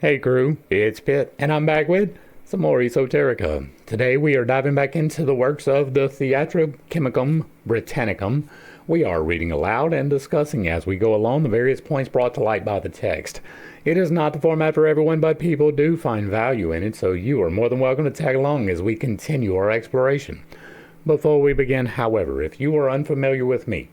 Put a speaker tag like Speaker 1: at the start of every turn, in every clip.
Speaker 1: Hey crew, it's Pitt, and I'm back with some more Esoterica. Today we are diving back into the works of the Theatrum Chemicum, Britannicum. We are reading aloud and discussing as we go along the various points brought to light by the text. It is not the format for everyone, but people do find value in it, so you are more than welcome to tag along as we continue our exploration. Before we begin, however, if you are unfamiliar with me,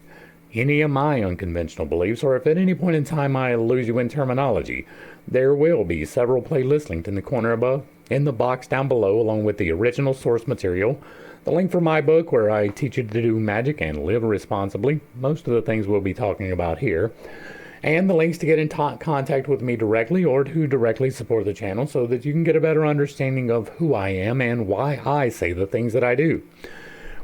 Speaker 1: any of my unconventional beliefs, or if at any point in time I lose you in terminology, there will be several playlists linked in the corner above, in the box down below, along with the original source material, the link for my book where I teach you to do magic and live responsibly, most of the things we'll be talking about here, and the links to get in contact with me directly or to directly support the channel so that you can get a better understanding of who I am and why I say the things that I do.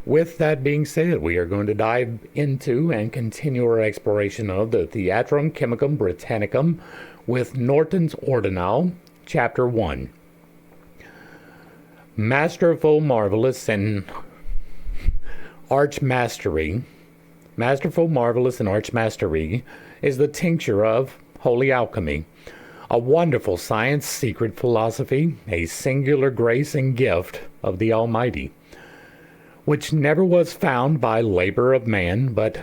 Speaker 1: With that being said, we are going to dive into and continue our exploration of the Theatrum Chemicum Britannicum with Norton's Ordinal, Chapter 1. Masterful, marvelous, and arch-mastery. Masterful, marvelous, and arch-mastery is the tincture of holy alchemy, a wonderful science, secret philosophy, a singular grace and gift of the Almighty, which never was found by labor of man, but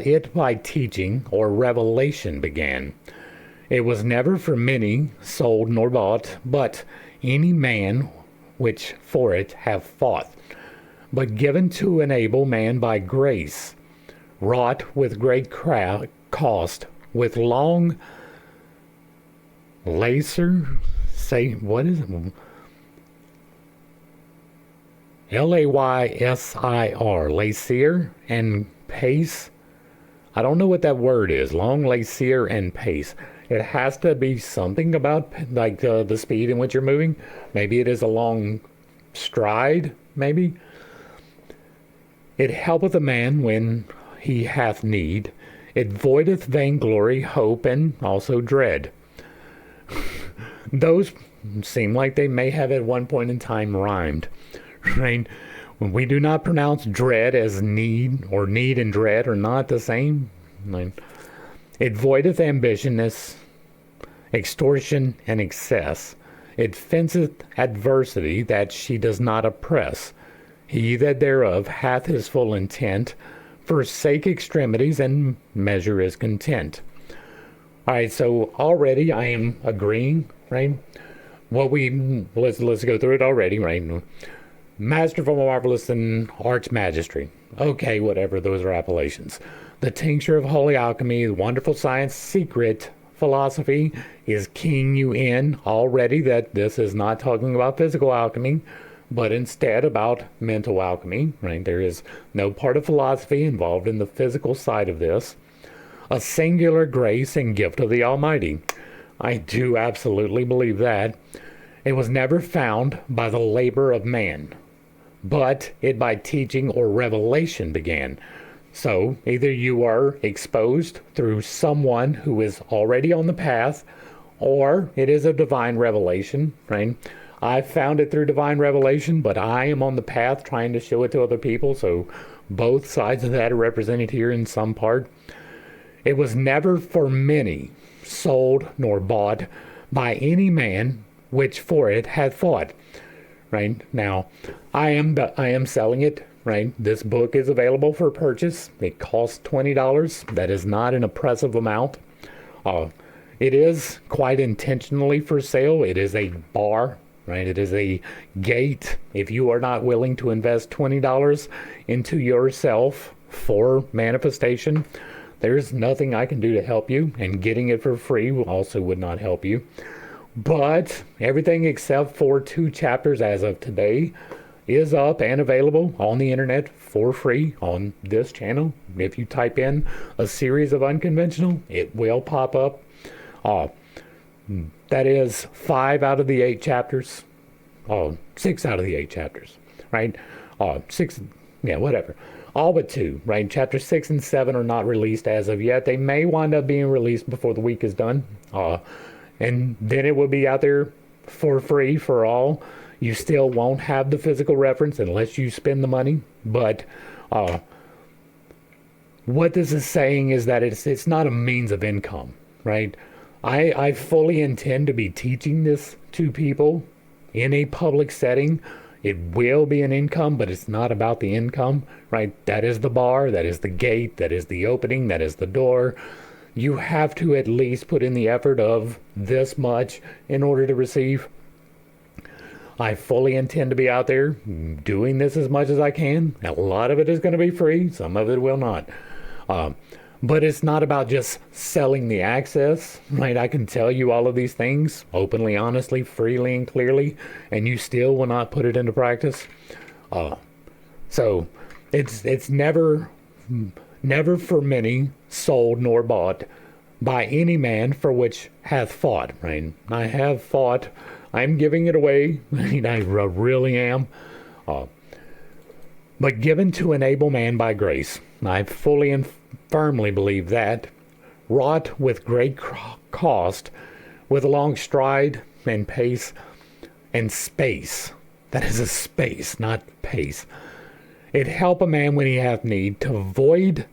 Speaker 1: it by teaching or revelation began. It was never for many sold nor bought, but any man which for it have fought, but given to an able man by grace, wrought with great cost, with long lacer, say, what is it? Laysir, lacier and pace. I don't know what that word is. Long, lacier, and pace. It has to be something about like the speed in which you're moving. Maybe it is a long stride, maybe. It helpeth a man when he hath need. It voideth vainglory, hope, and also dread. Those seem like they may have at one point in time rhymed. Right? We do not pronounce dread as need, or need and dread are not the same. It voideth ambitiousness, extortion, and excess. It fenceth adversity that she does not oppress. He that thereof hath his full intent, forsake extremities, and measure is content. Alright, so already I am agreeing, right? Let's go through it already, right? Masterful, marvelous, and arch-mastery. Okay, whatever, those are appellations. The tincture of holy alchemy, the wonderful science, secret philosophy is keying you in already that this is not talking about physical alchemy, but instead about mental alchemy, right? There is no part of philosophy involved in the physical side of this. A singular grace and gift of the Almighty. I do absolutely believe that. It was never found by the labor of man, but it by teaching or revelation began. So either you are exposed through someone who is already on the path, or it is a divine revelation, right? I found it through divine revelation, but I am on the path trying to show it to other people, so both sides of that are represented here in some part. It was never for many sold nor bought by any man which for it hath fought. Right now, I am selling it. Right, this book is available for purchase. It costs $20. That is not an oppressive amount. It is quite intentionally for sale. It is a bar. Right, it is a gate. If you are not willing to invest $20 into yourself for manifestation, there's nothing I can do to help you, and getting it for free also would not help you. But everything except for 2 chapters as of today is up and available on the internet for free on this channel. If you type in a series of unconventional, it will pop up. That is 5 out of the 8 chapters. 6 out of the 8 chapters, right? 6, yeah, whatever. All but 2, right? Chapter 6 and 7 are not released as of yet. They may wind up being released before the week is done. And then it will be out there for free for all. You still won't have the physical reference unless you spend the money. But what this is saying is that it's not a means of income, right? I fully intend to be teaching this to people in a public setting. It will be an income, but it's not about the income, right? That is the bar, that is the gate, that is the opening, that is the door. You have to at least put in the effort of this much in order to receive. I fully intend to be out there doing this as much as I can. A lot of it is going to be free. Some of it will not. But it's not about just selling the access, right? I can tell you all of these things openly, honestly, freely, and clearly, and you still will not put it into practice. So it's never for many sold nor bought by any man for which hath fought, right? I have fought. I'm giving it away. I really am. But given to an able man by grace. I fully and firmly believe that. Wrought with great cost, with a long stride and pace and space. That is a space, not pace. It help a man when he hath need to avoid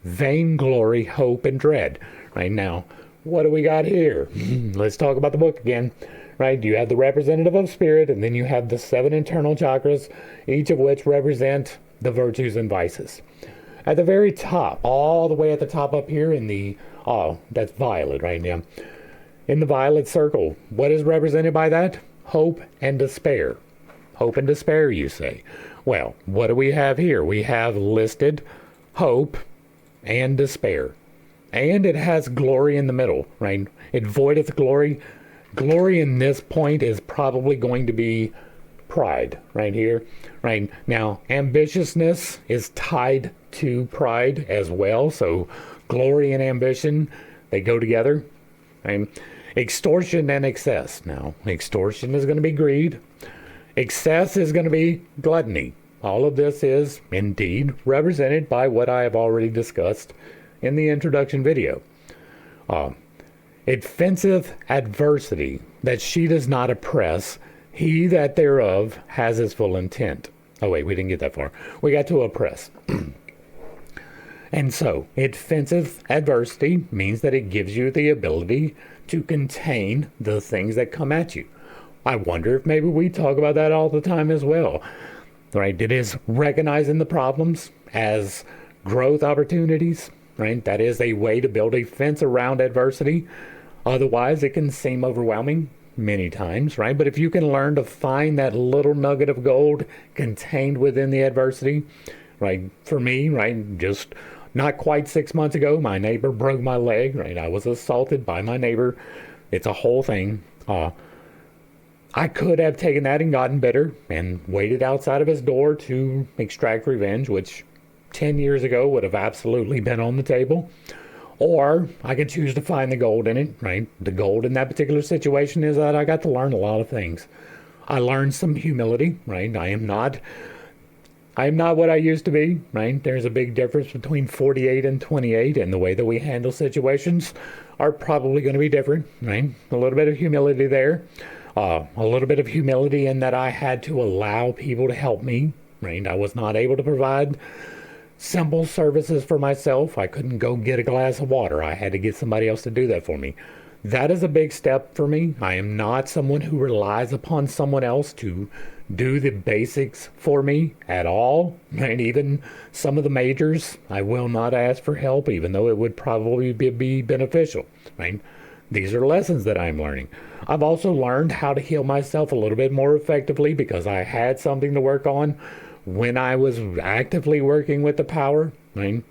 Speaker 1: vainglory, hope, and dread. Right now, what do we got here? Let's talk about the book again. Right, you have the representative of spirit, and then you have the 7 internal chakras, each of which represent the virtues and vices. At the very top, all the way at the top up here in the, that's violet right now. In the violet circle, what is represented by that? Hope and despair. Hope and despair, you say. Well, what do we have here? We have listed hope and despair. And it has glory in the middle, right? It voideth glory. Glory in this point is probably going to be pride right here. Right now, ambitiousness is tied to pride as well. So glory and ambition, they go together. Right? Extortion and excess. Now, extortion is going to be greed. Excess is going to be gluttony. All of this is indeed represented by what I have already discussed in the introduction video. It fenceth adversity, that she does not oppress. He that thereof has his full intent. Oh wait, we didn't get that far. We got to oppress. And so, it fenceth adversity means that it gives you the ability to contain the things that come at you. I wonder if maybe we talk about that all the time as well. Right? It is recognizing the problems as growth opportunities. Right? That is a way to build a fence around adversity. Otherwise, it can seem overwhelming many times, right? But if you can learn to find that little nugget of gold contained within the adversity, right? For me, right, just not quite 6 months ago, my neighbor broke my leg, right? I was assaulted by my neighbor. It's a whole thing. I could have taken that and gotten bitter and waited outside of his door to extract revenge, which 10 years ago would have absolutely been on the table. Or I could choose to find the gold in it, right? The gold in that particular situation is that I got to learn a lot of things. I learned some humility, right? I am not what I used to be, right? There's a big difference between 48 and 28, and the way that we handle situations are probably going to be different, right? A little bit of humility there. A little bit of humility in that I had to allow people to help me, right? I was not able to provide simple services for myself. I couldn't go get a glass of water. I had to get somebody else to do that for me. That is a big step for me. I am not someone who relies upon someone else to do the basics for me at all. And even some of the majors, I will not ask for help, even though it would probably be beneficial, right? These are lessons that I'm learning. I've also learned how to heal myself a little bit more effectively because I had something to work on when I was actively working with the power, right?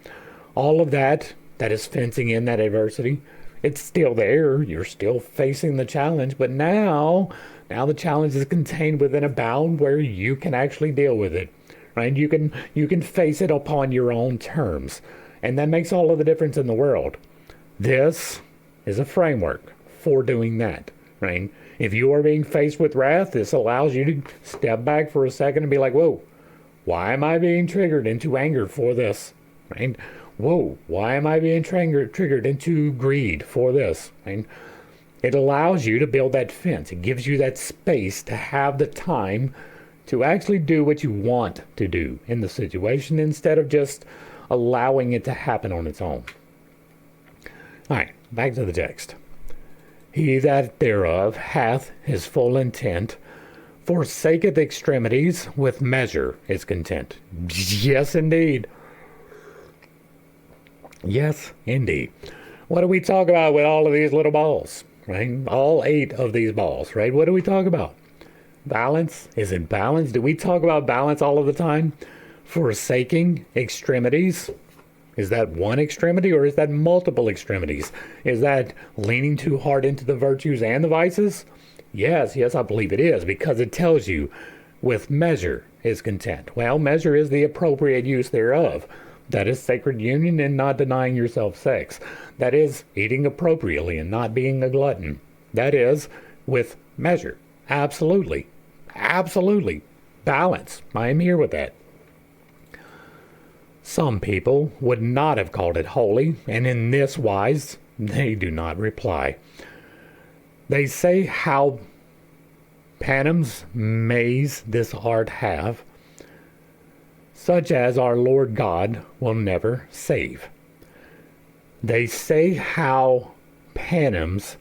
Speaker 1: All of that is fencing in that adversity. It's still there. You're still facing the challenge, but now the challenge is contained within a bound where you can actually deal with it, right? You can face it upon your own terms, and that makes all of the difference in the world. This is a framework for doing that, right? If you are being faced with wrath, this allows you to step back for a second and be like, whoa, why am I being triggered into anger for this? Right? Whoa, why am I being triggered into greed for this? Right? It allows you to build that fence. It gives you that space to have the time to actually do what you want to do in the situation instead of just allowing it to happen on its own. All right, back to the text. He that thereof hath his full intent, forsaketh extremities, with measure is content. Yes, indeed. Yes, indeed. What do we talk about with all of these little balls, right? All 8 of these balls, right? What do we talk about? Balance? Is it balance? Do we talk about balance all of the time? Forsaking extremities? Is that one extremity or is that multiple extremities? Is that leaning too hard into the virtues and the vices? Yes, I believe it is, because it tells you with measure is content. Well, measure is the appropriate use thereof. That is sacred union and not denying yourself sex. That is eating appropriately and not being a glutton. That is with measure. Absolutely. Absolutely. Balance. I am here with that. Some people would not have called it holy, and in this wise they do not reply. They say how panems mays this art have, such as our Lord God will never save. They say how panems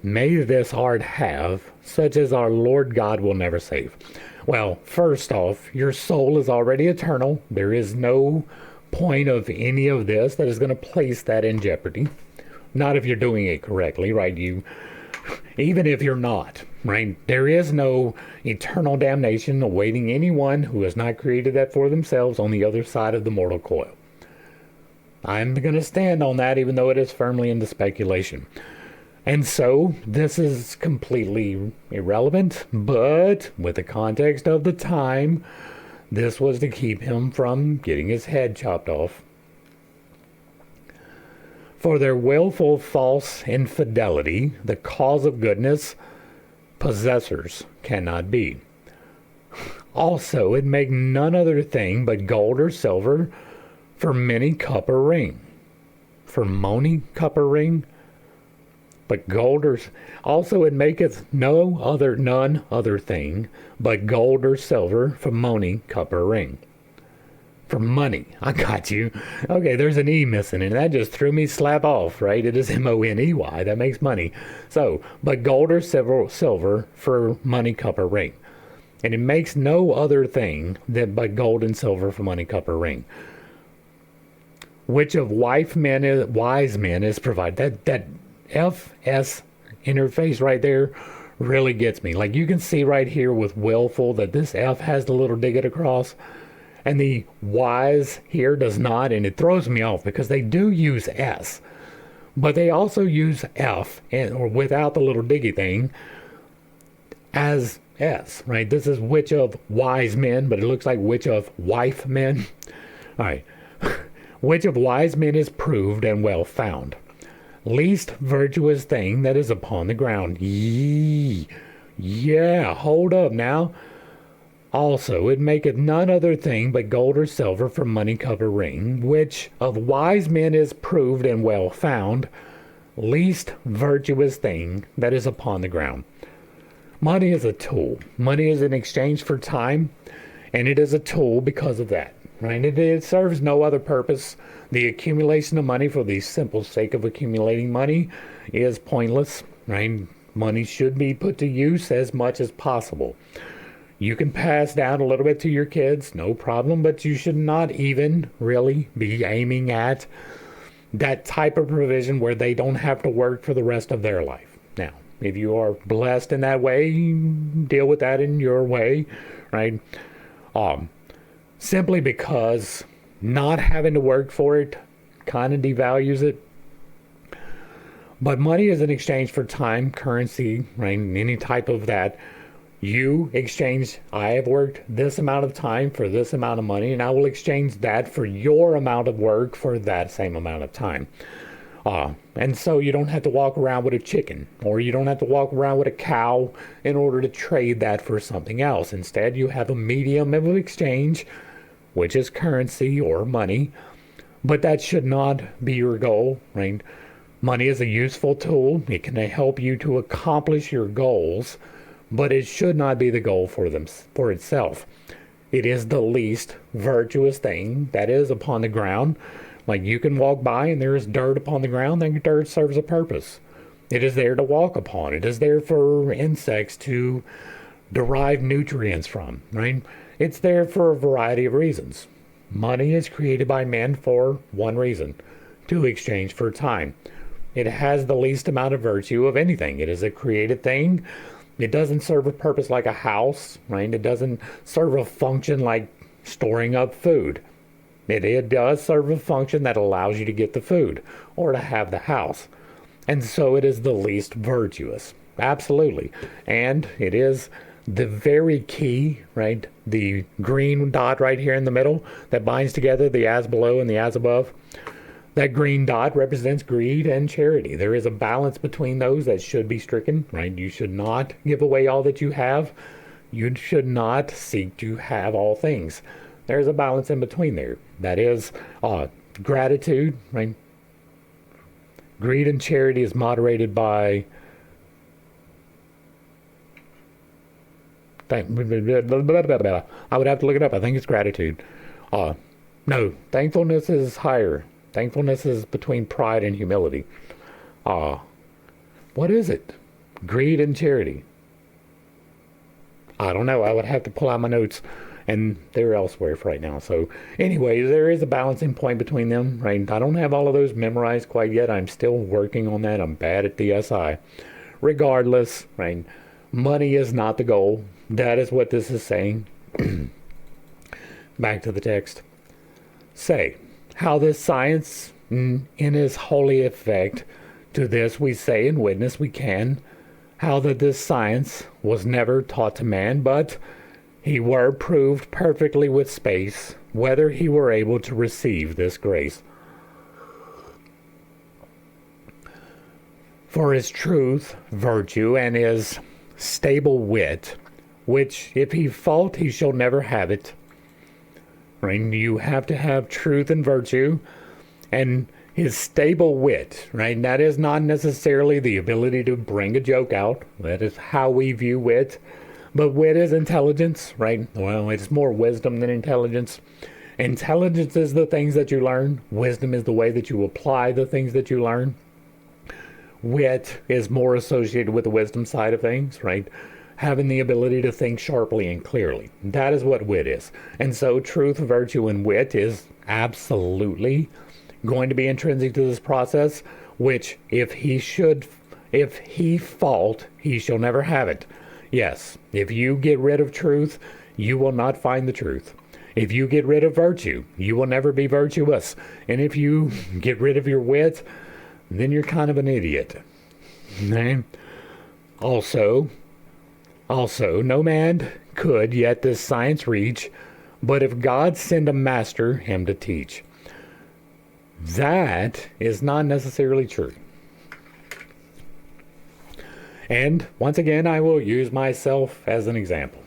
Speaker 1: may this art have, such as our Lord God will never save. Well, first off, your soul is already eternal. There is no point of any of this that is going to place that in jeopardy. Not if you're doing it correctly, right? Even if you're not, right? There is no eternal damnation awaiting anyone who has not created that for themselves on the other side of the mortal coil. I'm going to stand on that, even though it is firmly into speculation. And so, this is completely irrelevant, but with the context of the time, this was to keep him from getting his head chopped off. For their willful false infidelity, the cause of goodness, possessors cannot be. Also, it make none other thing but gold or silver for many cup or ring. For mony cup or ring? But gold or also it maketh none other thing but gold or silver for mony cup or ring. For money. I got you. Okay, there's an E missing and that just threw me slap off, right? It is M-O-N-E-Y. That makes money. So, but gold or silver for money cup or ring. And it makes no other thing than but gold and silver for money cup or ring. Which of wise men is provided. That FS interface right there really gets me. Like you can see right here with willful that this F has the little digit across and the wise here does not, and it throws me off because they do use S, but they also use F or without the little diggy thing as S, right? This is which of wise men, but it looks like which of wife men. All right. Which of wise men is proved and well found. Least virtuous thing that is upon the ground. Yeah, hold up now. Also, it maketh none other thing but gold or silver for money cup or ring, which of wise men is proved and well found. Least virtuous thing that is upon the ground. Money is a tool. Money is in exchange for time, and it is a tool because of that. Right? It serves no other purpose. The accumulation of money for the simple sake of accumulating money is pointless. Right? Money should be put to use as much as possible. You can pass down a little bit to your kids, no problem, but you should not even really be aiming at that type of provision where they don't have to work for the rest of their life. Now, if you are blessed in that way, deal with that in your way, right? Simply because not having to work for it kind of devalues it. But money is in exchange for time, currency, right? Any type of that. You exchange, I have worked this amount of time for this amount of money, and I will exchange that for your amount of work for that same amount of time. And so you don't have to walk around with a chicken, or you don't have to walk around with a cow in order to trade that for something else. Instead, you have a medium of exchange, which is currency or money, but that should not be your goal, right? Money is a useful tool. It can help you to accomplish your goals, but it should not be the goal for itself. It is the least virtuous thing that is upon the ground. Like you can walk by and there is dirt upon the ground, then dirt serves a purpose. It is there to walk upon. It is there for insects to derive nutrients from, right? It's there for a variety of reasons. Money is created by men for one reason, to exchange for time. It has the least amount of virtue of anything. It is a created thing. It doesn't serve a purpose like a house, right? It doesn't serve a function like storing up food. It does serve a function that allows you to get the food or to have the house. And so it is the least virtuous. Absolutely. And it is the very key, right? The green dot right here in the middle that binds together the as below and the as above. That green dot represents greed and charity. There is a balance between those that should be stricken, right? You should not give away all that you have. You should not seek to have all things. There's a balance in between there. That is gratitude, right? Greed and charity is moderated by I would have to look it up. I think it's gratitude. No, thankfulness is higher. Thankfulness is between pride and humility. What is it? Greed and charity. I don't know. I would have to pull out my notes, and they're elsewhere for right now. So anyway, there is a balancing point between them, right? I don't have all of those memorized quite yet. I'm still working on that. I'm bad at the SI. Regardless, right? Money is not the goal. That is what this is saying. Back to the text. Say, how this science in its holy effect, to this we say and witness we can, how that this science was never taught to man, but he were proved perfectly with space, whether he were able to receive this grace. For his truth, virtue, and his stable wit, which if he fault he shall never have it. Right? You have to have truth and virtue, and his stable wit, right? That is not necessarily the ability to bring a joke out. That is how we view wit. But wit is intelligence, right? Well, it's more wisdom than intelligence. Intelligence is the things that you learn. Wisdom is the way that you apply the things that you learn. Wit is more associated with the wisdom side of things, right? Having the ability to think sharply and clearly. That is what wit is. And so truth, virtue, and wit is absolutely going to be intrinsic to this process, which if he fault, he shall never have it. Yes, if you get rid of truth, you will not find the truth. If you get rid of virtue, you will never be virtuous. And if you get rid of your wit, then you're kind of an idiot. Okay? Also, no man could yet this science reach, but if God send a master him to teach. That is not necessarily true. And once again, I will use myself as an example.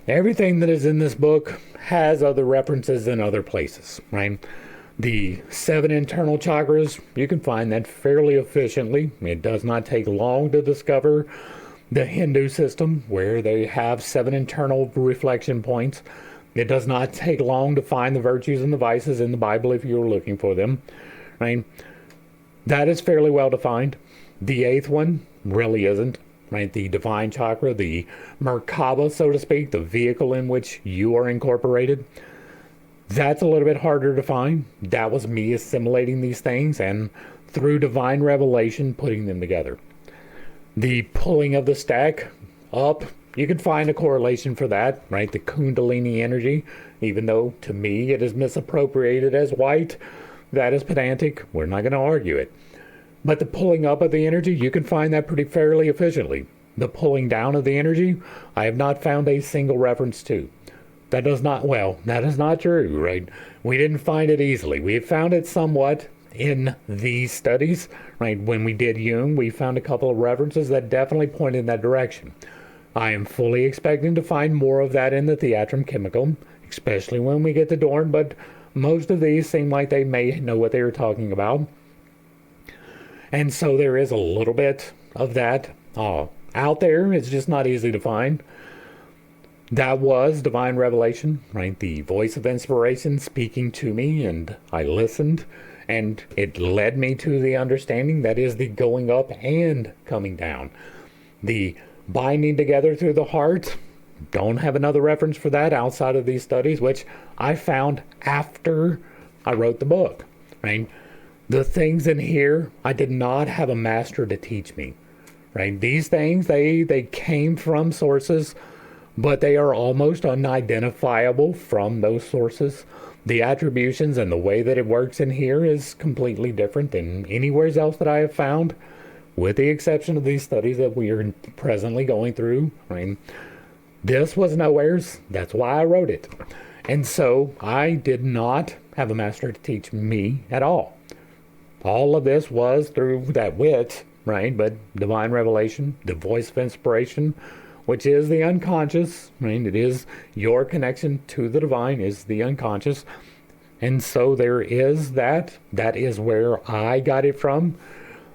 Speaker 1: Everything that is in this book has other references in other places, right? The 7 internal chakras, you can find that fairly efficiently. It does not take long to discover the Hindu system, where they have 7 internal reflection points. It does not take long to find the virtues and the vices in the Bible if you're looking for them, right? That is fairly well defined. The 8th one really isn't, right? The divine chakra, the Merkaba, so to speak, the vehicle in which you are incorporated. That's a little bit harder to find. That was me assimilating these things and through divine revelation putting them together. The pulling of the stack up, you can find a correlation for that, right? The Kundalini energy, even though to me it is misappropriated as white, that is pedantic. We're not going to argue it. But the pulling up of the energy, you can find that pretty fairly efficiently. The pulling down of the energy, I have not found a single reference to. That is not true, right? We didn't find it easily. We found it somewhat in these studies, right? When we did Jung, we found a couple of references that definitely pointed in that direction. I am fully expecting to find more of that in the Theatrum Chemicum, especially when we get to Dorn, but most of these seem like they may know what they were talking about. And so there is a little bit of that out there. It's just not easy to find. That was divine revelation, right? The voice of inspiration speaking to me, and I listened And it led me to the understanding that is the going up and coming down. The binding together through the heart, don't have another reference for that outside of these studies, which I found after I wrote the book. Right? The things in here, I did not have a master to teach me. Right? These things, they came from sources, but they are almost unidentifiable from those sources. The attributions and the way that it works in here is completely different than anywhere else that I have found, with the exception of these studies that we are presently going through. I mean, this was nowheres. That's why I wrote it. And so I did not have a master to teach me at all. All of this was through that wit, right? But divine revelation, the voice of inspiration, which is the unconscious, right? It is your connection to the divine is the unconscious. And so there is that. That is where I got it from.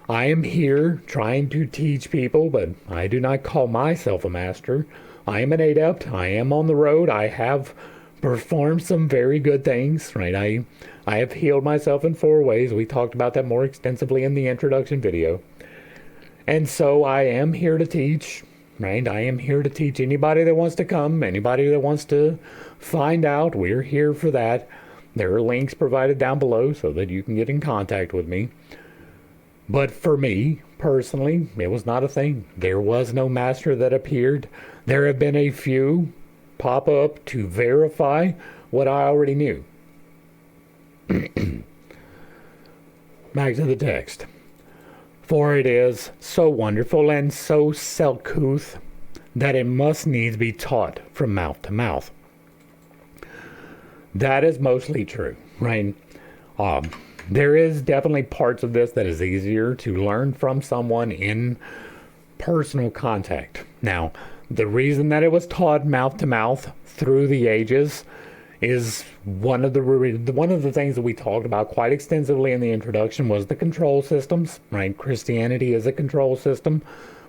Speaker 1: I am here trying to teach people, but I do not call myself a master. I am an adept. I am on the road. I have performed some very good things, right? I have healed myself in 4 ways. We talked about that more extensively in the introduction video. And so I am here to teach. Right? I am here to teach anybody that wants to come, anybody that wants to find out. We're here for that. There are links provided down below so that you can get in contact with me. But for me, personally, it was not a thing. There was no master that appeared. There have been a few pop up to verify what I already knew. Back to the text. For it is so wonderful and so self-couth that it must needs be taught from mouth to mouth. That is mostly true, right? There is definitely parts of this that is easier to learn from someone in personal contact. Now, the reason that it was taught mouth to mouth through the ages is one of the things that we talked about quite extensively in the introduction was the control systems, right? Christianity is a control system,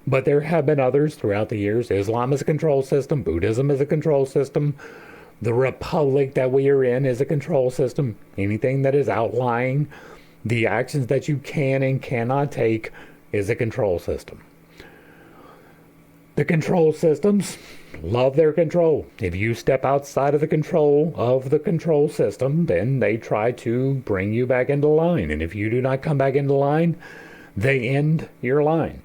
Speaker 1: but there have been others throughout the years. Islam is a control system. Buddhism is a control system. The republic that we are in is a control system. Anything that is outlying the actions that you can and cannot take is a control system. The control systems love their control. If you step outside of the control system, then they try to bring you back into line. And if you do not come back into line, they end your line.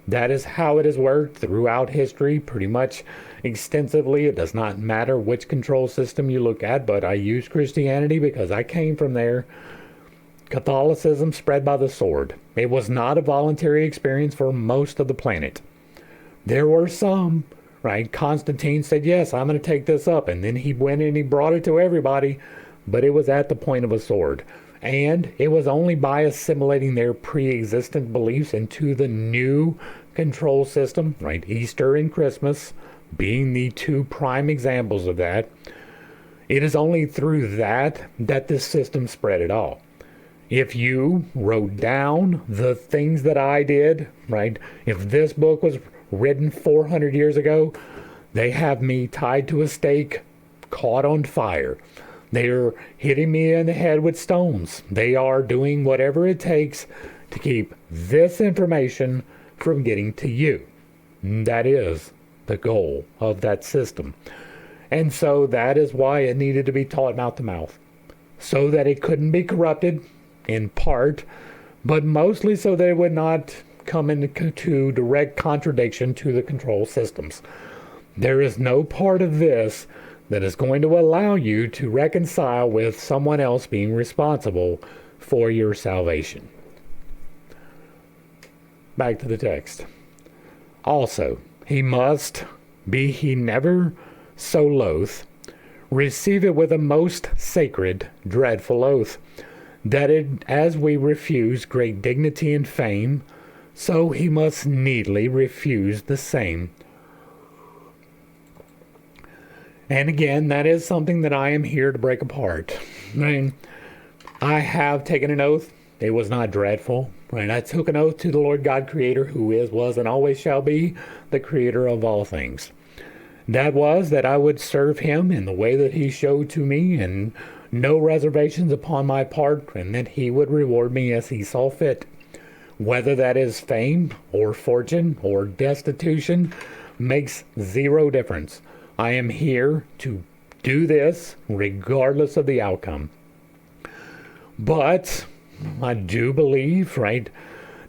Speaker 1: That is how it has worked throughout history, pretty much extensively. It does not matter which control system you look at, but I use Christianity because I came from there. Catholicism spread by the sword. It was not a voluntary experience for most of the planet. There were some, right? Constantine said, yes, I'm going to take this up. And then he went and he brought it to everybody. But it was at the point of a sword. And it was only by assimilating their pre-existent beliefs into the new control system, right? Easter and Christmas being the 2 prime examples of that. It is only through that this system spread at all. If you wrote down the things that I did, right? If this book was written 400 years ago, they have me tied to a stake, caught on fire. They are hitting me in the head with stones. They are doing whatever it takes to keep this information from getting to you. That is the goal of that system. And so that is why it needed to be taught mouth to mouth, so that it couldn't be corrupted in part, but mostly so that it would not come into direct contradiction to the control systems. There is no part of this that is going to allow you to reconcile with someone else being responsible for your salvation. Back to the text. Also, he must, be he never so loath, receive it with a most sacred, dreadful oath, that it, as we refuse great dignity and fame, so he must needly refuse the same. And again, that is something that I am here to break apart. I mean, I have taken an oath. It was not dreadful. Right? I took an oath to the Lord God Creator, who is, was, and always shall be the Creator of all things. That was that I would serve him in the way that he showed to me, and no reservations upon my part, and that he would reward me as he saw fit. Whether that is fame or fortune or destitution makes zero difference. I am here to do this regardless of the outcome. But I do believe, right,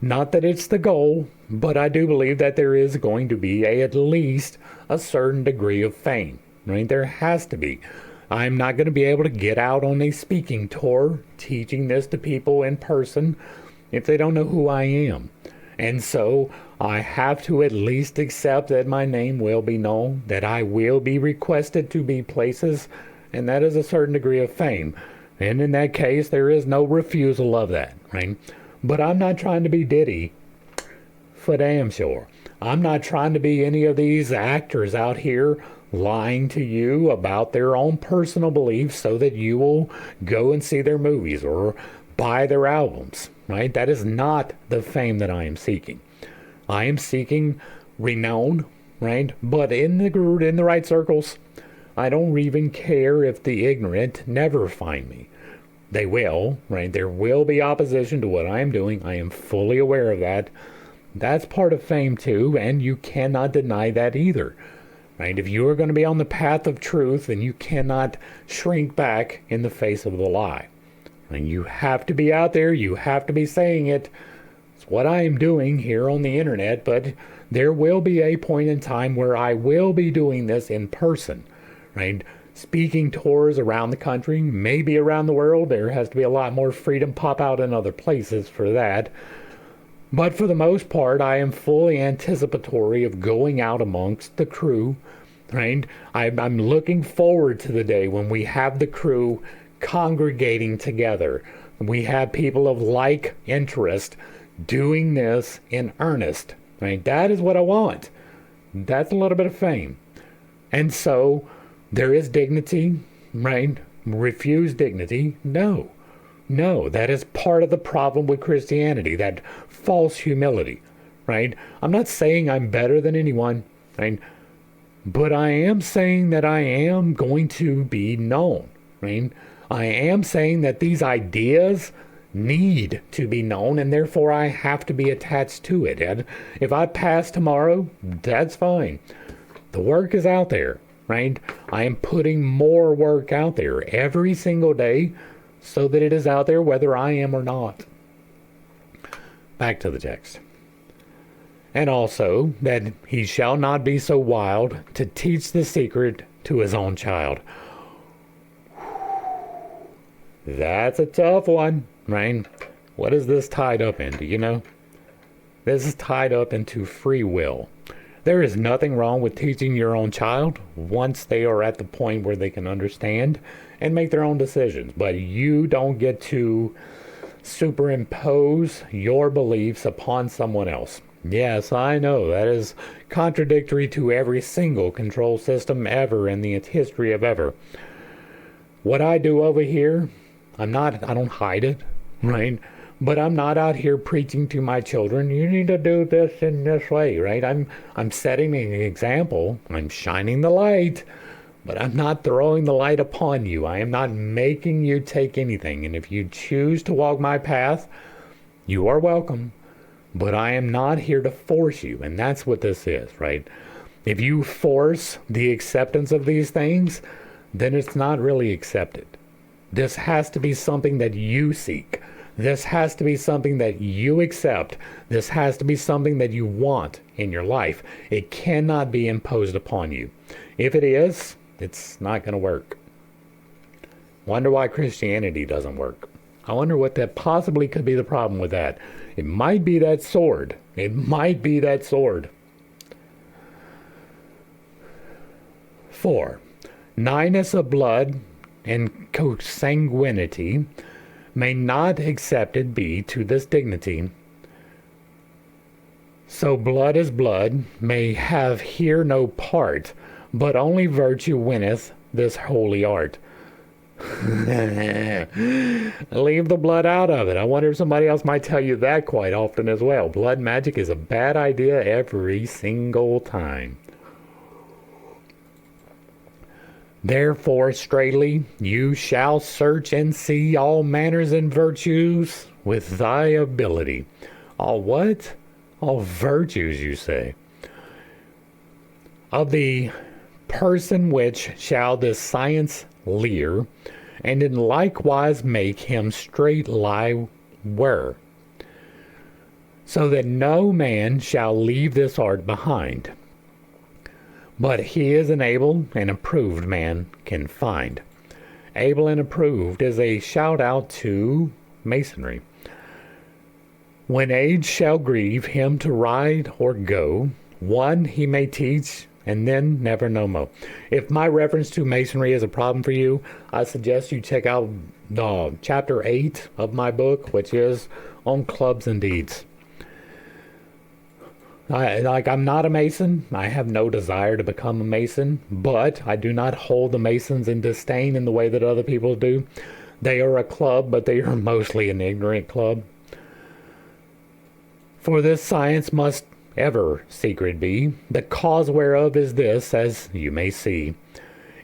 Speaker 1: not that it's the goal, but I do believe that there is going to be at least a certain degree of fame, right? There has to be. I'm not going to be able to get out on a speaking tour teaching this to people in person if they don't know who I am. And so I have to at least accept that my name will be known, that I will be requested to be places, and that is a certain degree of fame. And in that case, there is no refusal of that, right? But I'm not trying to be Diddy, for damn sure. I'm not trying to be any of these actors out here lying to you about their own personal beliefs so that you will go and see their movies or buy their albums, right? That is not the fame that I am seeking. I am seeking renown, right? But in the right circles. I don't even care if the ignorant never find me. They will, right? There will be opposition to what I am doing. I am fully aware of that. That's part of fame too, and you cannot deny that either, right? If you are going to be on the path of truth, then you cannot shrink back in the face of the lie. And you have to be out there. You have to be saying it. It's what I am doing here on the internet, but there will be a point in time where I will be doing this in person. Right? Speaking tours around the country, maybe around the world. There has to be a lot more freedom pop out in other places for that. But for the most part, I am fully anticipatory of going out amongst the crew. Right? I'm looking forward to the day when we have the crew congregating together. We have people of like interest doing this in earnest. Right? That is what I want. That's a little bit of fame. And so there is dignity, right? Refuse dignity? No. No, that is part of the problem with Christianity, that false humility, right? I'm not saying I'm better than anyone, right? But I am saying that I am going to be known, right? I am saying that these ideas need to be known, and therefore I have to be attached to it. And if I pass tomorrow, that's fine. The work is out there. Right? I am putting more work out there every single day so that it is out there whether I am or not. Back to the text. And also that he shall not be so wild to teach the secret to his own child. That's a tough one, right? What is this tied up in? Do you know? This is tied up into free will. There is nothing wrong with teaching your own child once they are at the point where they can understand and make their own decisions. But you don't get to superimpose your beliefs upon someone else. Yes, I know that is contradictory to every single control system ever in the history of ever. What I do over here, I don't hide it, right? But I'm not out here preaching to my children, you need to do this in this way, right? I'm setting an example. I'm shining the light, but I'm not throwing the light upon you. I am not making you take anything. And if you choose to walk my path, you are welcome. But I am not here to force you. And that's what this is, right? If you force the acceptance of these things, then it's not really accepted. This has to be something that you seek. This has to be something that you accept. This has to be something that you want in your life. It cannot be imposed upon you. If it is, it's not going to work. Wonder why Christianity doesn't work. I wonder what that possibly could be the problem with that. It might be that sword. It might be that sword. 4. Nighness of blood and consanguinity may not accepted be to this dignity. So blood is blood, may have here no part, but only virtue winneth this holy art. Leave the blood out of it. I wonder if somebody else might tell you that quite often as well. Blood magic is a bad idea every single time. Therefore, straightly, you shall search and see all manners and virtues with thy ability. All what? All virtues, you say. Of the person which shall this science leer, and in likewise make him straight lie where, so that no man shall leave this art behind, but he is an able and approved man can find. Able and approved is a shout out to Masonry. When age shall grieve him to ride or go, one he may teach and then never no more. If my reference to Masonry is a problem for you, I suggest you check out chapter 8 of my book, which is on clubs and deeds. I'm not a Mason. I have no desire to become a Mason, but I do not hold the Masons in disdain in the way that other people do. They are a club, but they are mostly an ignorant club. For this science must ever secret be, the cause whereof is this, as you may see.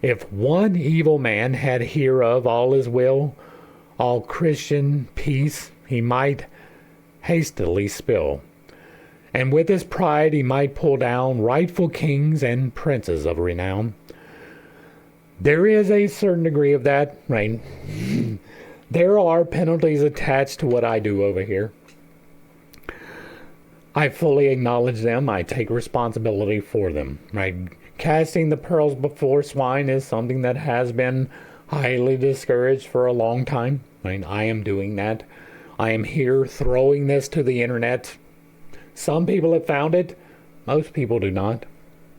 Speaker 1: If one evil man had hereof all his will, all Christian peace he might hastily spill. And with his pride he might pull down rightful kings and princes of renown. There is a certain degree of that, right? There are penalties attached to what I do over here. I fully acknowledge them. I take responsibility for them, right? Casting the pearls before swine is something that has been highly discouraged for a long time. Right? I am doing that. I am here throwing this to the internet. Some people have found it. Most people do not.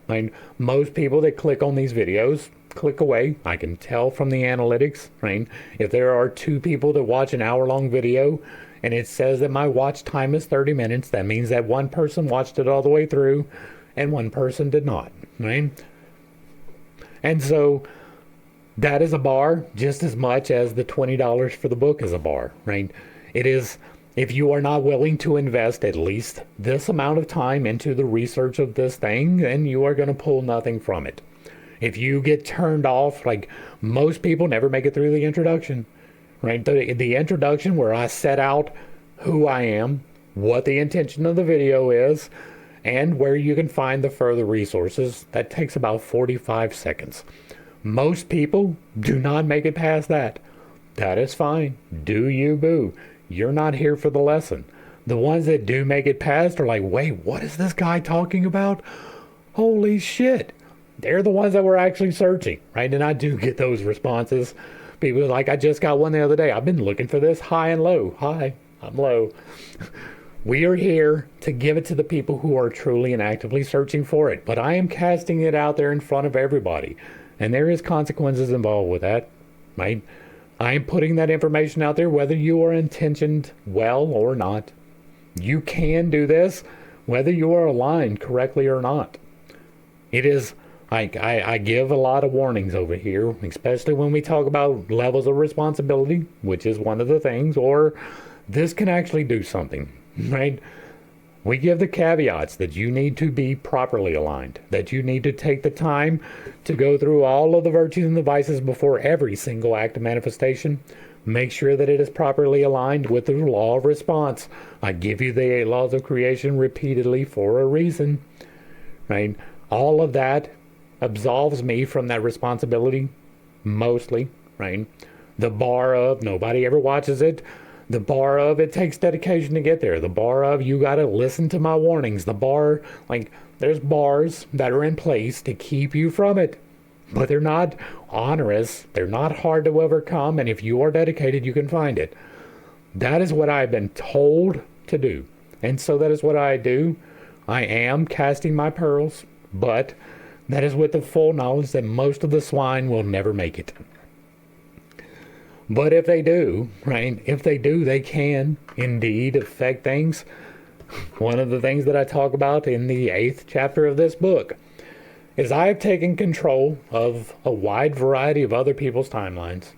Speaker 1: Right? Most people that click on these videos click away. I can tell from the analytics. Right? If there are 2 people that watch an hour-long video, and it says that my watch time is 30 minutes. That means that one person watched it all the way through and one person did not, right? And so that is a bar just as much as the $20 for the book is a bar, right? It is, if you are not willing to invest at least this amount of time into the research of this thing, then you are going to pull nothing from it. If you get turned off, like most people never make it through the introduction. Right, the introduction where I set out who I am, what the intention of the video is, and where you can find the further resources, that takes about 45 seconds. Most people do not make it past that. That is fine. Do you boo. You're not here for the lesson. The ones that do make it past are like, wait, what is this guy talking about? Holy shit. They're the ones that were actually searching, right? And I do get those responses. People like, I just got one the other day. I've been looking for this high and low. Hi, I'm low. We are here to give it to the people who are truly and actively searching for it. But I am casting it out there in front of everybody. And there is consequences involved with that, right? I am putting that information out there whether you are intentioned well or not. You can do this whether you are aligned correctly or not. It is... I give a lot of warnings over here, especially when we talk about levels of responsibility, which is one of the things, or this can actually do something, right? We give the caveats that you need to be properly aligned, that you need to take the time to go through all of the virtues and the vices before every single act of manifestation. Make sure that it is properly aligned with the law of response. I give you the 8 laws of creation repeatedly for a reason, right? All of that absolves me from that responsibility, mostly, right? The bar of nobody ever watches it. The bar of it takes dedication to get there. The bar of you got to listen to my warnings. The bar, like, there's bars that are in place to keep you from it. But they're not onerous. They're not hard to overcome. And if you are dedicated, you can find it. That is what I've been told to do. And so that is what I do. I am casting my pearls, but that is with the full knowledge that most of the swine will never make it. But if they do, right, if they do, they can indeed affect things. One of the things that I talk about in the 8th chapter of this book is I have taken control of a wide variety of other people's timelines.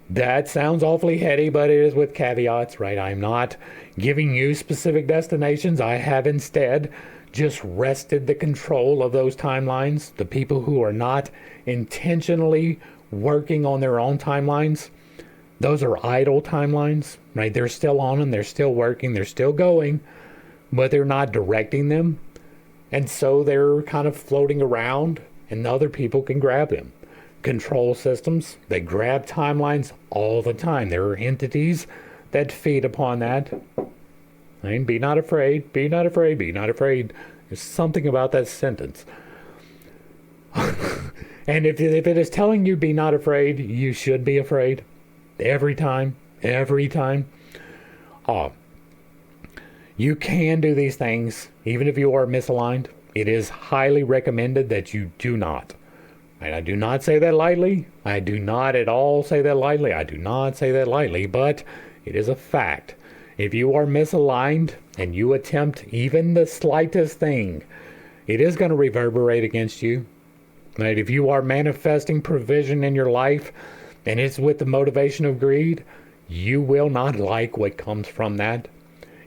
Speaker 1: That sounds awfully heady, but it is with caveats, right? I'm not giving you specific destinations. I have instead just wrested the control of those timelines, the people who are not intentionally working on their own timelines, those are idle timelines, right? They're still on them, they're still working, they're still going, but they're not directing them. And so they're kind of floating around and other people can grab them. Control systems, they grab timelines all the time. There are entities that feed upon that. And be not afraid, be not afraid, be not afraid. There's something about that sentence. And if it is telling you be not afraid, you should be afraid. Every time, every time. You can do these things, even if you are misaligned. It is highly recommended that you do not. And I do not say that lightly. I do not at all say that lightly. I do not say that lightly, but it is a fact. If you are misaligned and you attempt even the slightest thing, it is going to reverberate against you. Right? If you are manifesting provision in your life and it's with the motivation of greed, you will not like what comes from that.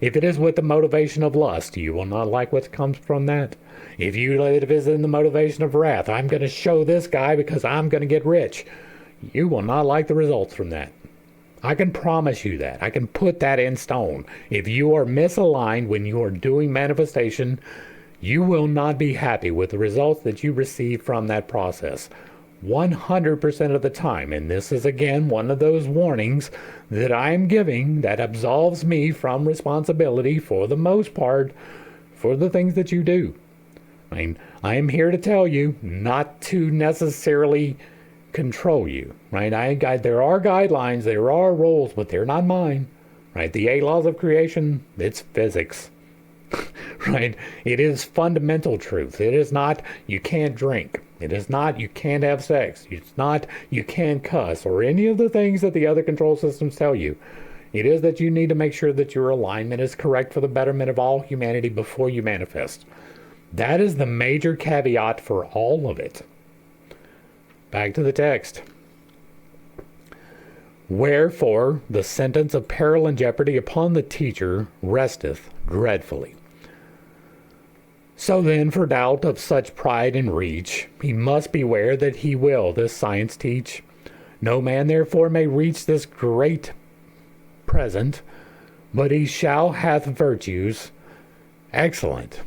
Speaker 1: If it is with the motivation of lust, you will not like what comes from that. If it is in the motivation of wrath, I'm going to show this guy because I'm going to get rich, you will not like the results from that. I can promise you that. I can put that in stone. If you are misaligned when you are doing manifestation, you will not be happy with the results that you receive from that process. 100% of the time. And this is again one of those warnings that I am giving that absolves me from responsibility for the most part for the things that you do. I mean, I am here to tell you not to necessarily control you, right? There are guidelines, there are rules, but they're not mine, right? The 8 laws of creation, it's physics, right? It is fundamental truth. It is not you can't drink. It is not you can't have sex. It's not you can't cuss or any of the things that the other control systems tell you. It is that you need to make sure that your alignment is correct for the betterment of all humanity before you manifest. That is the major caveat for all of it. Back to the text. Wherefore the sentence of peril and jeopardy upon the teacher resteth dreadfully. So then, for doubt of such pride and reach, he must beware that he will this science teach. No man therefore may reach this great present, but he shall hath virtues excellent.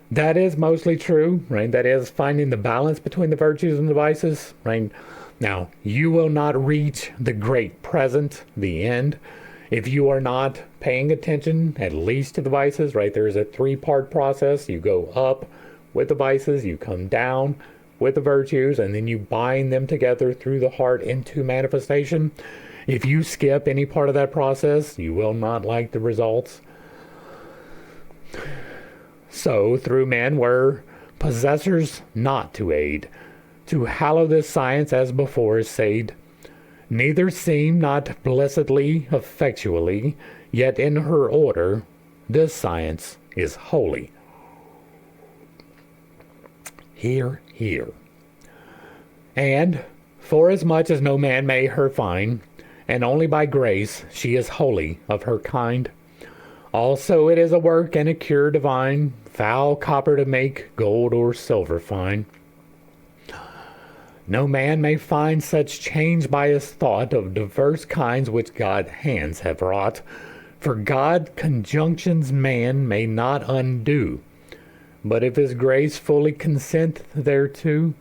Speaker 1: That is mostly true, right? That is finding the balance between the virtues and the vices, right? Now, you will not reach the great present, the end, if you are not paying attention at least to the vices, right? There's a 3-part process. You go up with the vices, you come down with the virtues, and then you bind them together through the heart into manifestation. If you skip any part of that process, you will not like the results. So, through men were possessors not to aid, to hallow this science as before is said, neither seem not blessedly effectually, yet in her order this science is holy. Hear, hear. And, forasmuch as no man may her find, and only by grace she is holy of her kind, also it is a work and a cure divine, foul copper to make gold or silver fine. No man may find such change by his thought of diverse kinds which God's hands have wrought, for God conjunctions man may not undo. But if his grace fully consent thereto,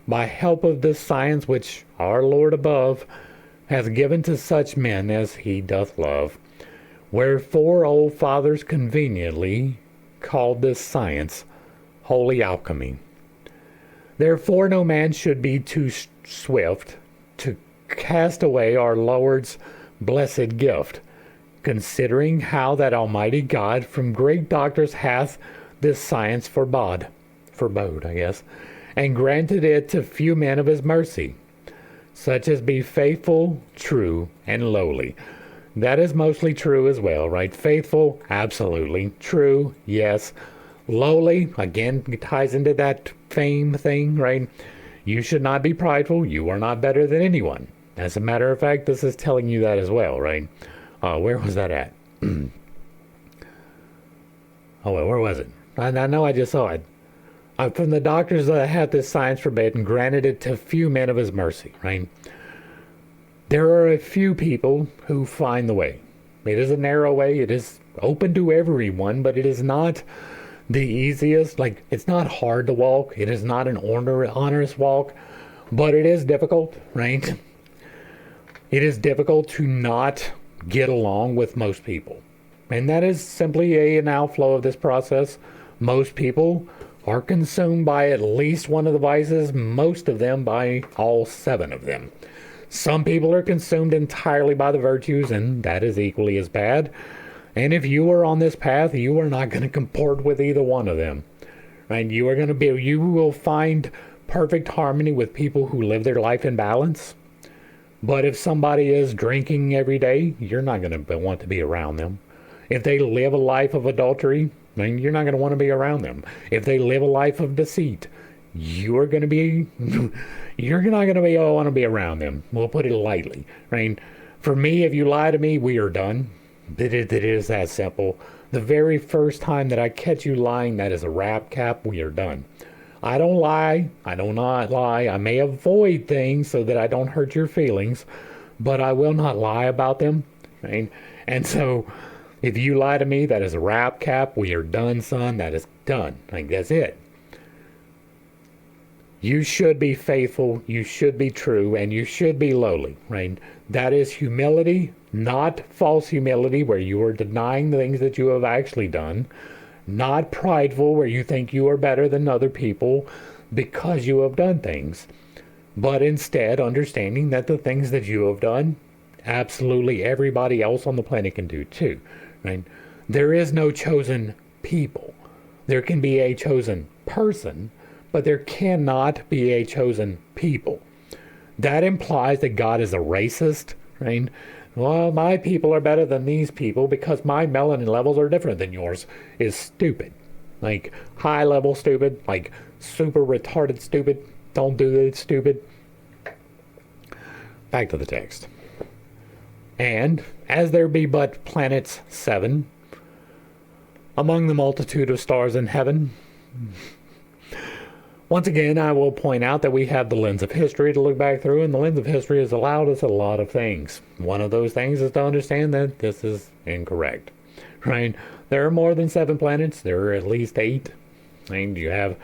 Speaker 1: by help of this science which our Lord above hath given to such men as he doth love, wherefore old fathers conveniently called this science holy alchemy. Therefore no man should be too swift to cast away our Lord's blessed gift, considering how that Almighty God from great doctors hath this science forbode, and granted it to few men of his mercy, such as be faithful, true, and lowly. That is mostly true as well, right? Faithful, absolutely. True, yes. Lowly, again, ties into that fame thing, right? You should not be prideful. You are not better than anyone. As a matter of fact, this is telling you that as well, right? Where was that at? Where was it? And I know I just saw it. From the doctors that have this science forbidden, granted it to few men of his mercy, right? There are a few people who find the way. It is a narrow way. It is open to everyone, but it is not the easiest. Like, it's not hard to walk. It is not an onerous walk, but it is difficult, right? It is difficult to not get along with most people. And that is simply an outflow of this process. Most people are consumed by at least one of the vices, most of them by all 7 of them. Some people are consumed entirely by the virtues, and that is equally as bad. And if you are on this path, you are not going to comport with either one of them. Right? You will find perfect harmony with people who live their life in balance. But if somebody is drinking every day, you're not going to want to be around them. If they live a life of adultery, you're not going to want to be around them. If they live a life of deceit, you're not going to want to be around them. We'll put it lightly. Right? For me, if you lie to me, we are done. It is that simple. The very first time that I catch you lying, that is a wrap cap. We are done. I don't lie. I do not lie. I may avoid things so that I don't hurt your feelings, but I will not lie about them. Right? And so, if you lie to me, that is a wrap cap. We are done, son. That is done. Like, that's it. You should be faithful, you should be true, and you should be lowly, right? That is humility, not false humility where you are denying the things that you have actually done, not prideful where you think you are better than other people because you have done things, but instead understanding that the things that you have done, absolutely everybody else on the planet can do too, right? There is no chosen people. There can be a chosen person, but there cannot be a chosen people. That implies that God is a racist, right? Well, my people are better than these people because my melanin levels are different than yours is stupid. Like, high level stupid, like super retarded stupid, don't do it stupid. Back to the text. And as there be but planets 7 among the multitude of stars in heaven. Once again, I will point out that we have the lens of history to look back through, and the lens of history has allowed us a lot of things. One of those things is to understand that this is incorrect, right? There are more than 7 planets. There are at least 8. And you have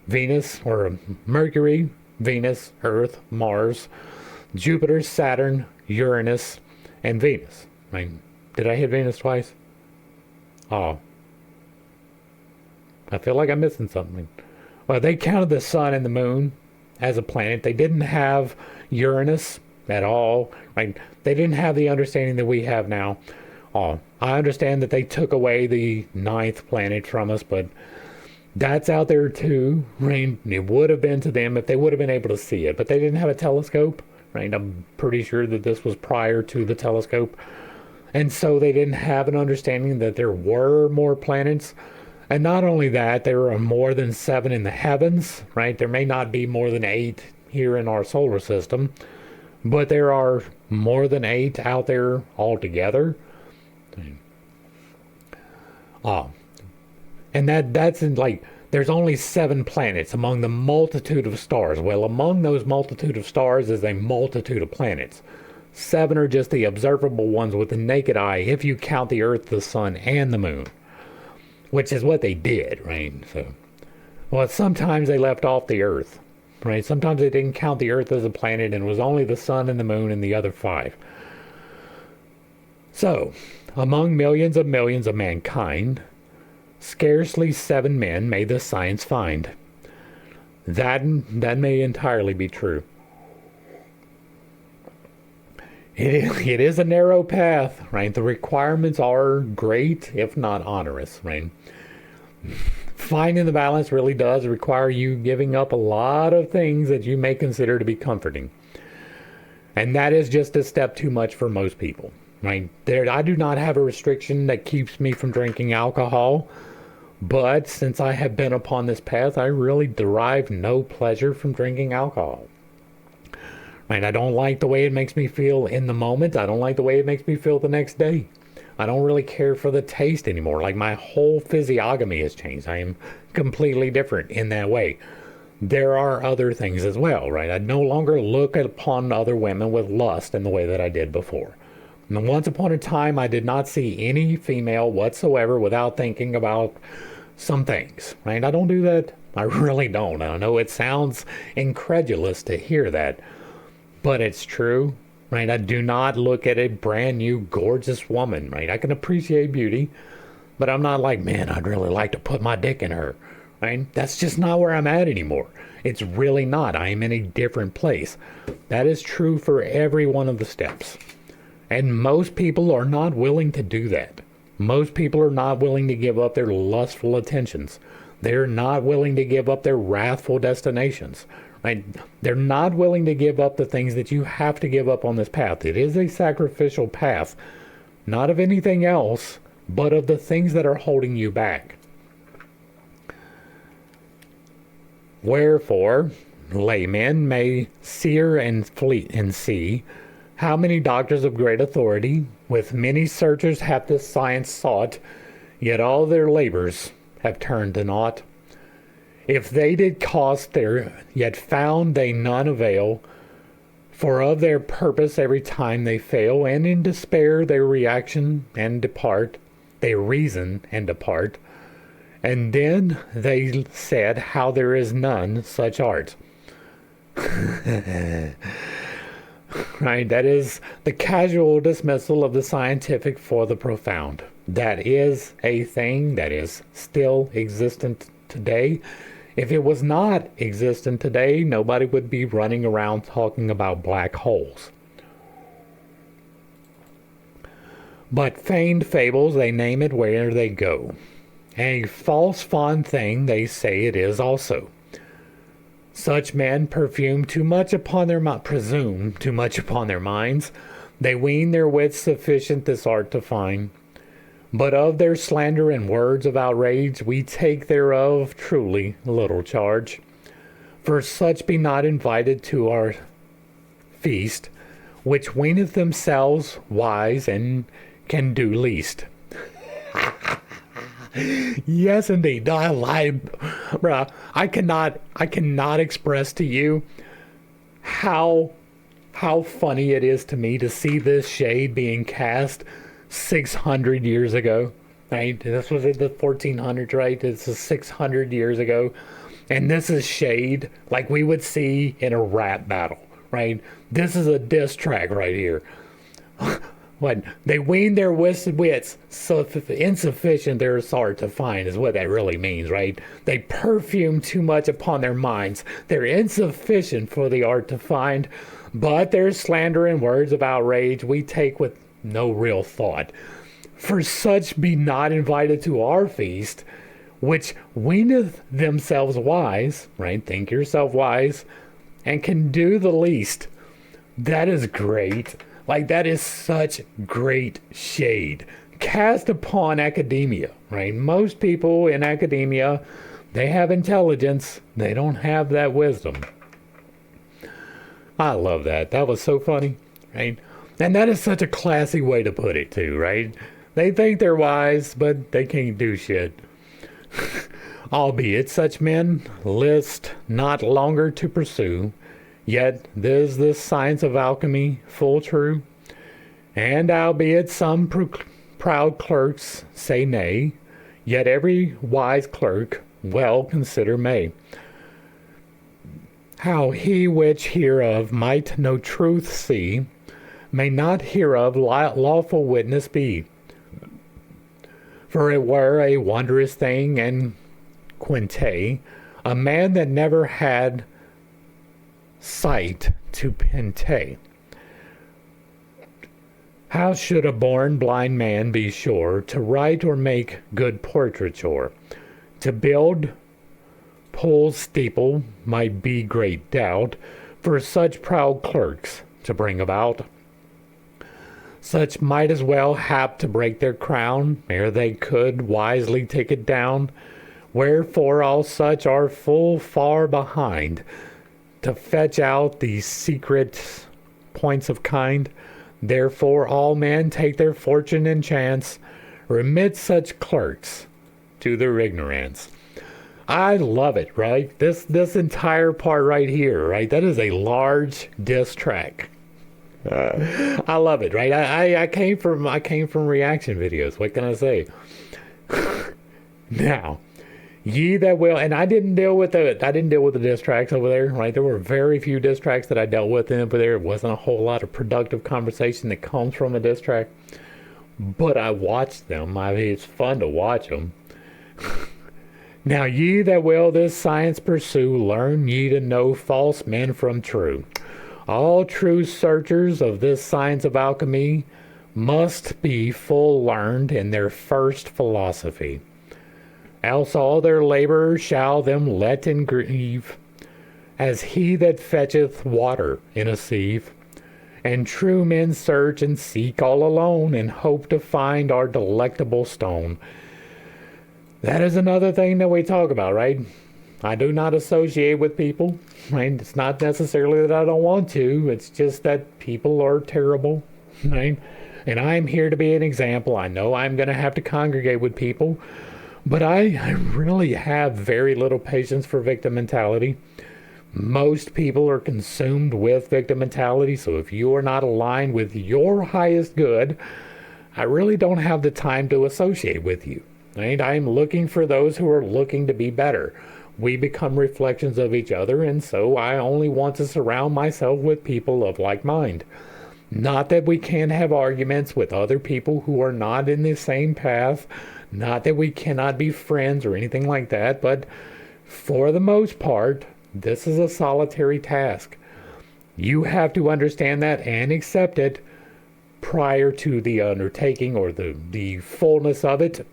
Speaker 1: Venus, or Mercury, Venus, Earth, Mars, Jupiter, Saturn, Uranus, and Venus. Did I hit Venus twice? Oh. I feel like I'm missing something. Well, they counted the sun and the moon as a planet. They didn't have Uranus at all. Right? They didn't have the understanding that we have now. I understand that they took away the 9th planet from us, but that's out there too. Right? It would have been to them if they would have been able to see it, but they didn't have a telescope. Right? I'm pretty sure that this was prior to the telescope. And so they didn't have an understanding that there were more planets. And not only that, there are more than 7 in the heavens, right? There may not be more than 8 here in our solar system, but there are more than 8 out there altogether. And that's in, like, there's only 7 planets among the multitude of stars. Well, among those multitude of stars is a multitude of planets. 7 are just the observable ones with the naked eye, if you count the Earth, the sun, and the moon. Which is what they did, right? So, well, sometimes they left off the Earth, right? Sometimes they didn't count the Earth as a planet and it was only the sun and the moon and the other 5. So, among millions of mankind, scarcely 7 men may this science find. That may entirely be true. It is a narrow path, right? The requirements are great, if not onerous, right? Finding the balance really does require you giving up a lot of things that you may consider to be comforting. And that is just a step too much for most people, right? I do not have a restriction that keeps me from drinking alcohol, but since I have been upon this path, I really derive no pleasure from drinking alcohol. Right? I don't like the way it makes me feel in the moment. I don't like the way it makes me feel the next day. I don't really care for the taste anymore. Like my whole physiognomy has changed. I am completely different in that way. There are other things as well, right? I no longer look upon other women with lust in the way that I did before. And once upon a time, I did not see any female whatsoever without thinking about some things, right? I don't do that. I really don't. I know it sounds incredulous to hear that, but it's true, right? I do not look at a brand new, gorgeous woman, right? I can appreciate beauty, but I'm not like, man, I'd really like to put my dick in her, right? That's just not where I'm at anymore. It's really not. I am in a different place. That is true for every one of the steps. And most people are not willing to do that. Most people are not willing to give up their lustful attentions. They're not willing to give up their wrathful destinations. Right? They're not willing to give up the things that you have to give up on this path. It is a sacrificial path, not of anything else, but of the things that are holding you back. Wherefore, laymen may sear and flee and see how many doctors of great authority, with many searchers hath this science sought, yet all their labors have turned to naught. If they did cost their, yet found they none avail, for of their purpose every time they fail, and in despair they reaction and depart, they reason and depart. And then they said how there is none such art. Right, that is the casual dismissal of the scientific for the profound. That is a thing that is still existent today. If it was not existent today, nobody would be running around talking about black holes. But feigned fables, they name it where they go. A false fond thing, they say it is also. Such men presume too much upon their minds. They wean their wits sufficient this art to find. But of their slander and words of outrage, we take thereof truly little charge. For such be not invited to our feast, which weeneth themselves wise and can do least. Yes, indeed. No, I lied, bruh. I cannot express to you how funny it is to me to see this shade being cast 600 years ago. Right? This was in the 1400s, right? This is 600 years ago. And this is shade like we would see in a rap battle, right? This is a diss track right here. What? They wean their wits so insufficient their art to find is what that really means, right? They perfume too much upon their minds. They're insufficient for the art to find, but their slander and words of outrage we take with no real thought. For such be not invited to our feast, which weaneth themselves wise, right? Think yourself wise, and can do the least. That is great. Like, that is such great shade cast upon academia, right? Most people in academia, they have intelligence. They don't have that wisdom. I love that. That was so funny, right? And that is such a classy way to put it, too, right? They think they're wise, but they can't do shit. Albeit such men list not longer to pursue, yet is this science of alchemy full true, and albeit some proud clerks say nay, yet every wise clerk well consider may. How he which hereof might no truth see, may not hereof lawful witness be. For it were a wondrous thing and quinte, a man that never had sight to pente. How should a born blind man be sure to write or make good portraiture? To build Pole's steeple might be great doubt for such proud clerks to bring about. Such might as well hap to break their crown ere they could wisely take it down. Wherefore all such are full far behind to fetch out these secret points of kind. Therefore all men take their fortune and chance, remit such clerks to their ignorance. I love it, right? This entire part right here, right? That is a large diss track. I love it, right? I came from reaction videos. What can I say? Now, ye that will, and I didn't deal with the diss tracks over there, right? There were very few diss tracks that I dealt with over there. It wasn't a whole lot of productive conversation that comes from a diss track, but I watched them. I mean, it's fun to watch them. Now ye that will this science pursue, learn ye to know false men from true. All true searchers of this science of alchemy must be full learned in their first philosophy. Else all their labor shall them let and grieve, as he that fetcheth water in a sieve. And true men search and seek all alone, and hope to find our delectable stone. That is another thing that we talk about, right? I do not associate with people, right? It's not necessarily that I don't want to. It's just that people are terrible, right? And I'm here to be an example. I know I'm going to have to congregate with people, but I really have very little patience for victim mentality. Most people are consumed with victim mentality, so if you are not aligned with your highest good, I really don't have the time to associate with you. Right? I'm looking for those who are looking to be better. We become reflections of each other, and so I only want to surround myself with people of like mind. Not that we can't have arguments with other people who are not in the same path, not that we cannot be friends or anything like that, but for the most part, this is a solitary task. You have to understand that and accept it prior to the undertaking or the fullness of it.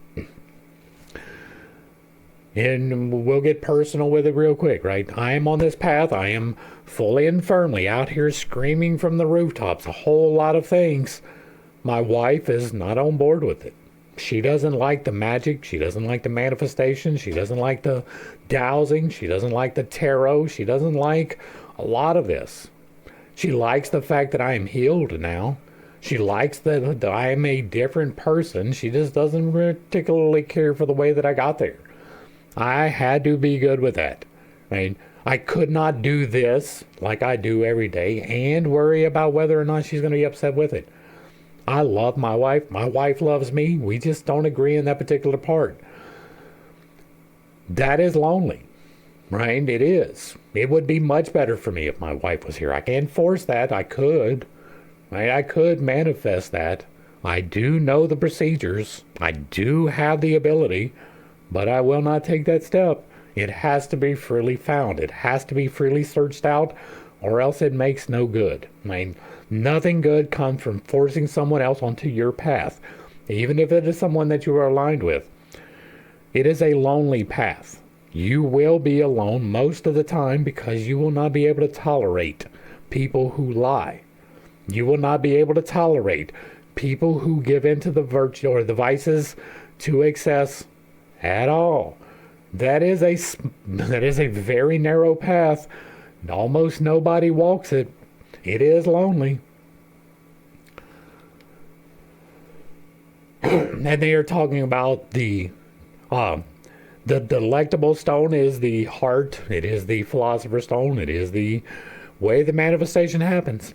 Speaker 1: And we'll get personal with it real quick, right? I am on this path. I am fully and firmly out here screaming from the rooftops a whole lot of things. My wife is not on board with it. She doesn't like the magic. She doesn't like the manifestation. She doesn't like the dowsing. She doesn't like the tarot. She doesn't like a lot of this. She likes the fact that I am healed now. She likes that I am a different person. She just doesn't particularly care for the way that I got there. I had to be good with that. Right? I could not do this like I do every day and worry about whether or not she's going to be upset with it. I love my wife. My wife loves me. We just don't agree in that particular part. That is lonely, right? It is. It would be much better for me if my wife was here. I can't force that. I could. Right? I could manifest that. I do know the procedures. I do have the ability, but I will not take that step. It has to be freely found. It has to be freely searched out, or else it makes no good. I mean, nothing good comes from forcing someone else onto your path, even if it is someone that you are aligned with. It is a lonely path. You will be alone most of the time because you will not be able to tolerate people who lie. You will not be able to tolerate people who give in to the virtue or the vices to excess at all. That is a very narrow path. Almost nobody walks it. It is lonely. And they are talking about the delectable stone is the heart. It is the philosopher's stone. It is the way the manifestation happens.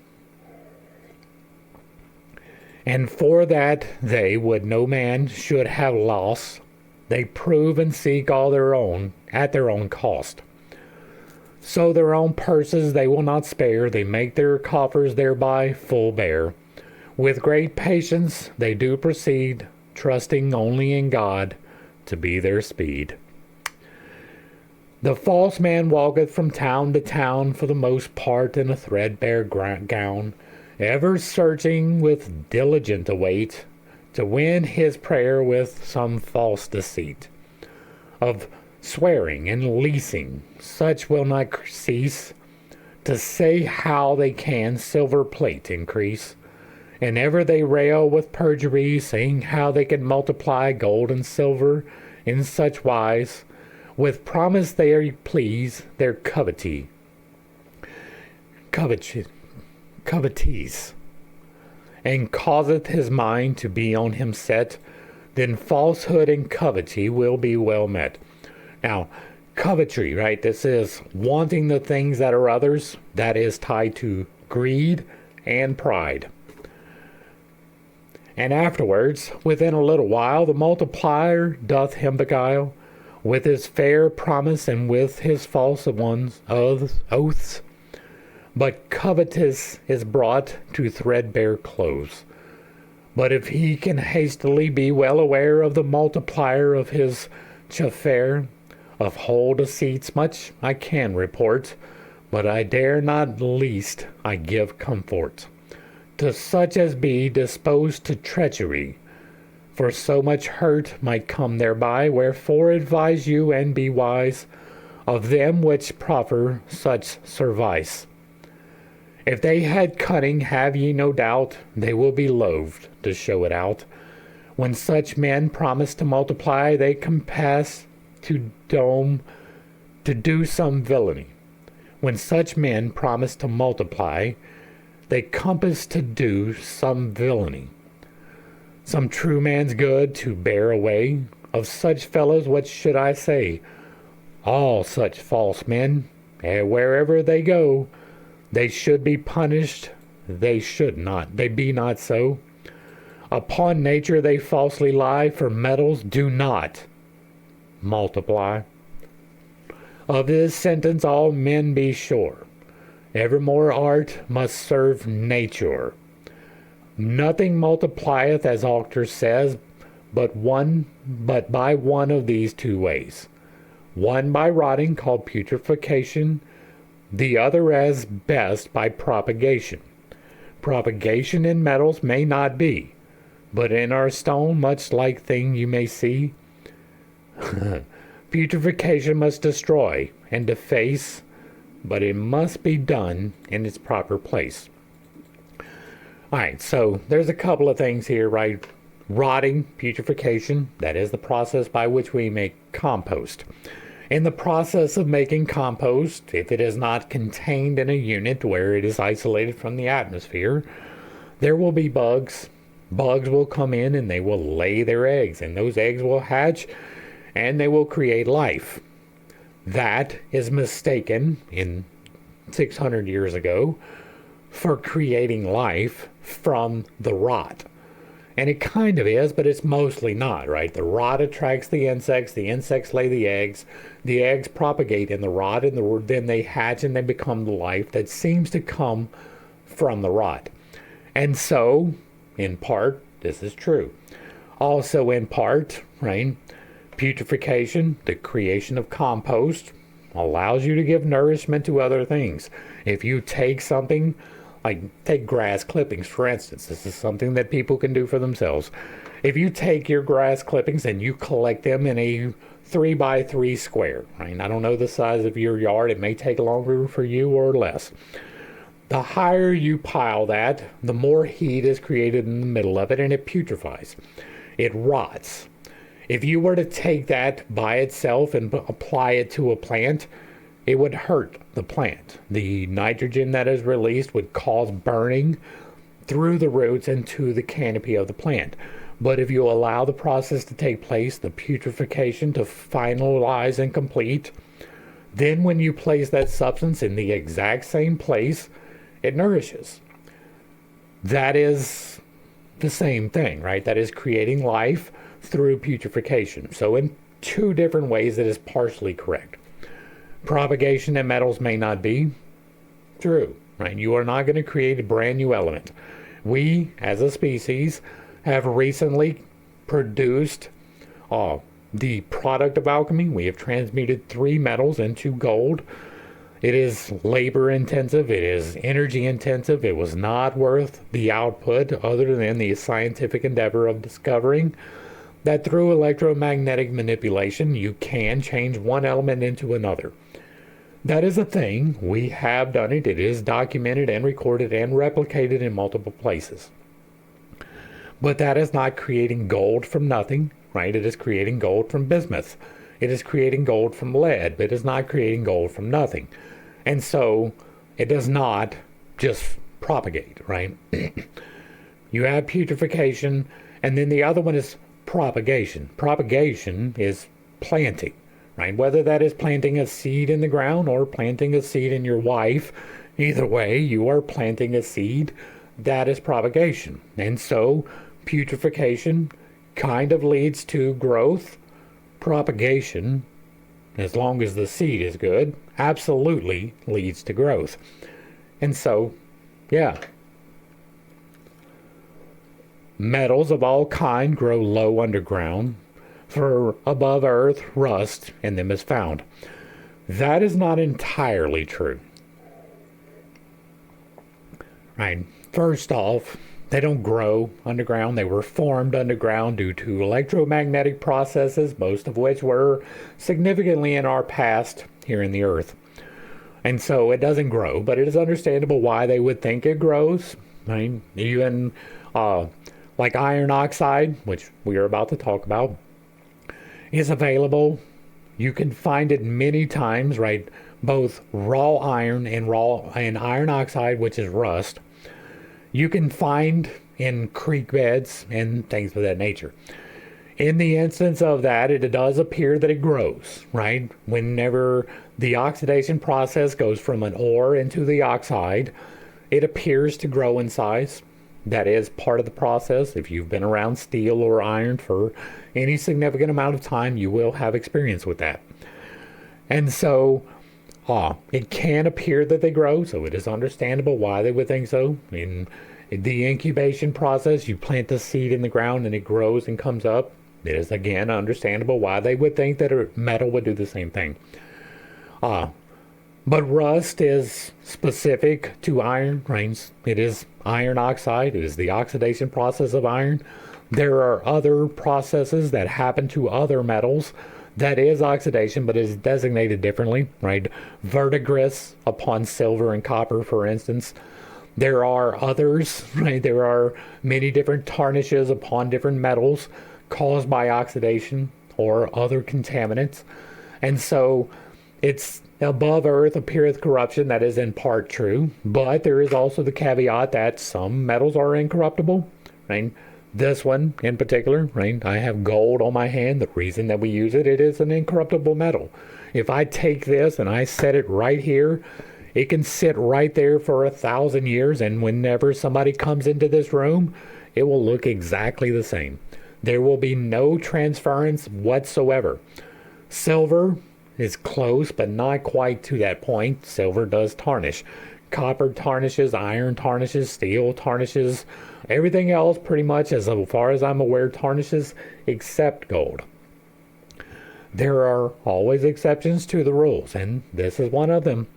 Speaker 1: And for that they would no man should have loss. They prove and seek all their own at their own cost. So their own purses they will not spare. They make their coffers thereby full bare. With great patience they do proceed, trusting only in God to be their speed. The false man walketh from town to town, for the most part in a threadbare gown, ever searching with diligent await to win his prayer with some false deceit. Of swearing and leasing, such will not cease to say how they can silver plate increase. And ever they rail with perjury, saying how they can multiply gold and silver in such wise, with promise they please their covetees. and causeth his mind to be on him set, then falsehood and covetry will be well met. Now, covetry, right? This is wanting the things that are others. That is tied to greed and pride. And afterwards, within a little while, the multiplier doth him beguile, with his fair promise and with his false ones oaths. But covetous is brought to threadbare clothes. But if he can hastily be well aware of the multiplier of his chaffair, of whole deceits much I can report, but I dare not least I give comfort to such as be disposed to treachery, for so much hurt might come thereby, wherefore advise you and be wise of them which proffer such service. If they had cunning, have ye no doubt, they will be loath to show it out. When such men promise to multiply, they compass to do some villainy. When such men promise to multiply, they compass to do some villainy. Some true man's good to bear away. Of such fellows what should I say? All such false men, wherever they go, they should be punished. They should not. They be not so. Upon nature they falsely lie, for metals do not multiply. Of this sentence all men be sure. Evermore art must serve nature. Nothing multiplieth, as Alter says, but by one of these two ways. One by rotting, called putrefaction, the other as best by propagation. Propagation in metals may not be, but in our stone, much like thing you may see, putrefaction must destroy and deface, but it must be done in its proper place. Alright, so there's a couple of things here, right? Rotting, putrefaction, that is the process by which we make compost. In the process of making compost, if it is not contained in a unit where it is isolated from the atmosphere, there will be bugs. Bugs will come in and they will lay their eggs, and those eggs will hatch and they will create life. That is mistaken in 600 years ago for creating life from the rot. And it kind of is, but it's mostly not, right? The rot attracts the insects lay the eggs propagate in the rot, and then they hatch and they become the life that seems to come from the rot. And so, in part, this is true. Also, in part, right, putrefaction, the creation of compost, allows you to give nourishment to other things. If you take something, like take grass clippings, for instance. This is something that people can do for themselves. If you take your grass clippings and you collect them in a 3x3 square, right? I don't know the size of your yard. It may take longer for you or less. The higher you pile that, the more heat is created in the middle of it, and it putrefies. It rots. If you were to take that by itself and apply it to a plant, it would hurt the plant. The nitrogen that is released would cause burning through the roots into the canopy of the plant. But if you allow the process to take place, the putrefaction to finalize and complete, then when you place that substance in the exact same place, it nourishes. That is the same thing, right? That is creating life through putrefaction. So in two different ways, it is partially correct. Propagation in metals may not be true, right? You are not going to create a brand new element. We, as a species, have recently produced the product of alchemy. We have transmuted 3 metals into gold. It is labor intensive. It is energy intensive. It was not worth the output other than the scientific endeavor of discovering that through electromagnetic manipulation, you can change one element into another. That is a thing. We have done it. It is documented and recorded and replicated in multiple places. But that is not creating gold from nothing, right? It is creating gold from bismuth. It is creating gold from lead, but it is not creating gold from nothing. And so it does not just propagate, right? You have putrefaction, and then the other one is propagation. Propagation is planting, right? Whether that is planting a seed in the ground or planting a seed in your wife, either way, you are planting a seed. That is propagation. And so putrefaction kind of leads to growth. Propagation, as long as the seed is good, absolutely leads to growth. And so, yeah. Metals of all kind grow low underground, for above earth rust in them is found. That is not entirely true. Right. First off, they don't grow underground. They were formed underground due to electromagnetic processes, most of which were significantly in our past here in the earth. And so it doesn't grow, but it is understandable why they would think it grows. Right? Even like iron oxide, which we are about to talk about, is available. You can find it many times, right? Both raw iron and iron oxide, which is rust, you can find in creek beds and things of that nature. In the instance of that, it does appear that it grows, right? Whenever the oxidation process goes from an ore into the oxide, it appears to grow in size. That is part of the process. If you've been around steel or iron for any significant amount of time, you will have experience with that. And so it can appear that they grow, so it is understandable why they would think so. In the incubation process, you plant the seed in the ground and it grows and comes up. It is, again, understandable why they would think that a metal would do the same thing. But rust is specific to iron, right? It is iron oxide. It is the oxidation process of iron. There are other processes that happen to other metals that is oxidation, but is designated differently, right? Verdigris upon silver and copper, for instance. There are others, right? There are many different tarnishes upon different metals caused by oxidation or other contaminants. And so it's above earth appeareth corruption. That is in part true, but there is also the caveat that some metals are incorruptible, right? This one in particular, right? I have gold on my hand. The reason that we use it, it is an incorruptible metal. If I take this and I set it right here, it can sit right there for 1,000 years, and whenever somebody comes into this room, it will look exactly the same. There will be no transference whatsoever. Silver is close, but not quite to that point. Silver does tarnish. Copper tarnishes, iron tarnishes, steel tarnishes. Everything else pretty much, as far as I'm aware, tarnishes except gold. There are always exceptions to the rules, and this is one of them.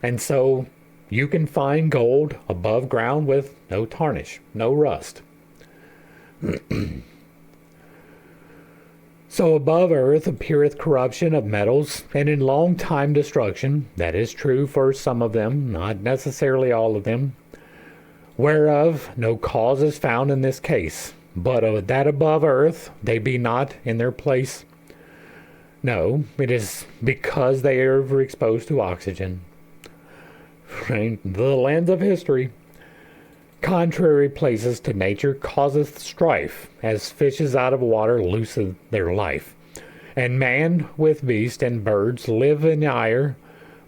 Speaker 1: And so you can find gold above ground with no tarnish, no rust. So above earth appeareth corruption of metals, and in long time destruction. That is true for some of them, not necessarily all of them. Whereof no cause is found in this case, but of that above earth they be not in their place. No, it is because they are exposed to oxygen. Right? The lens of history. Contrary places to nature causeth strife, as fishes out of water loose their life. And man with beast and birds live in ire,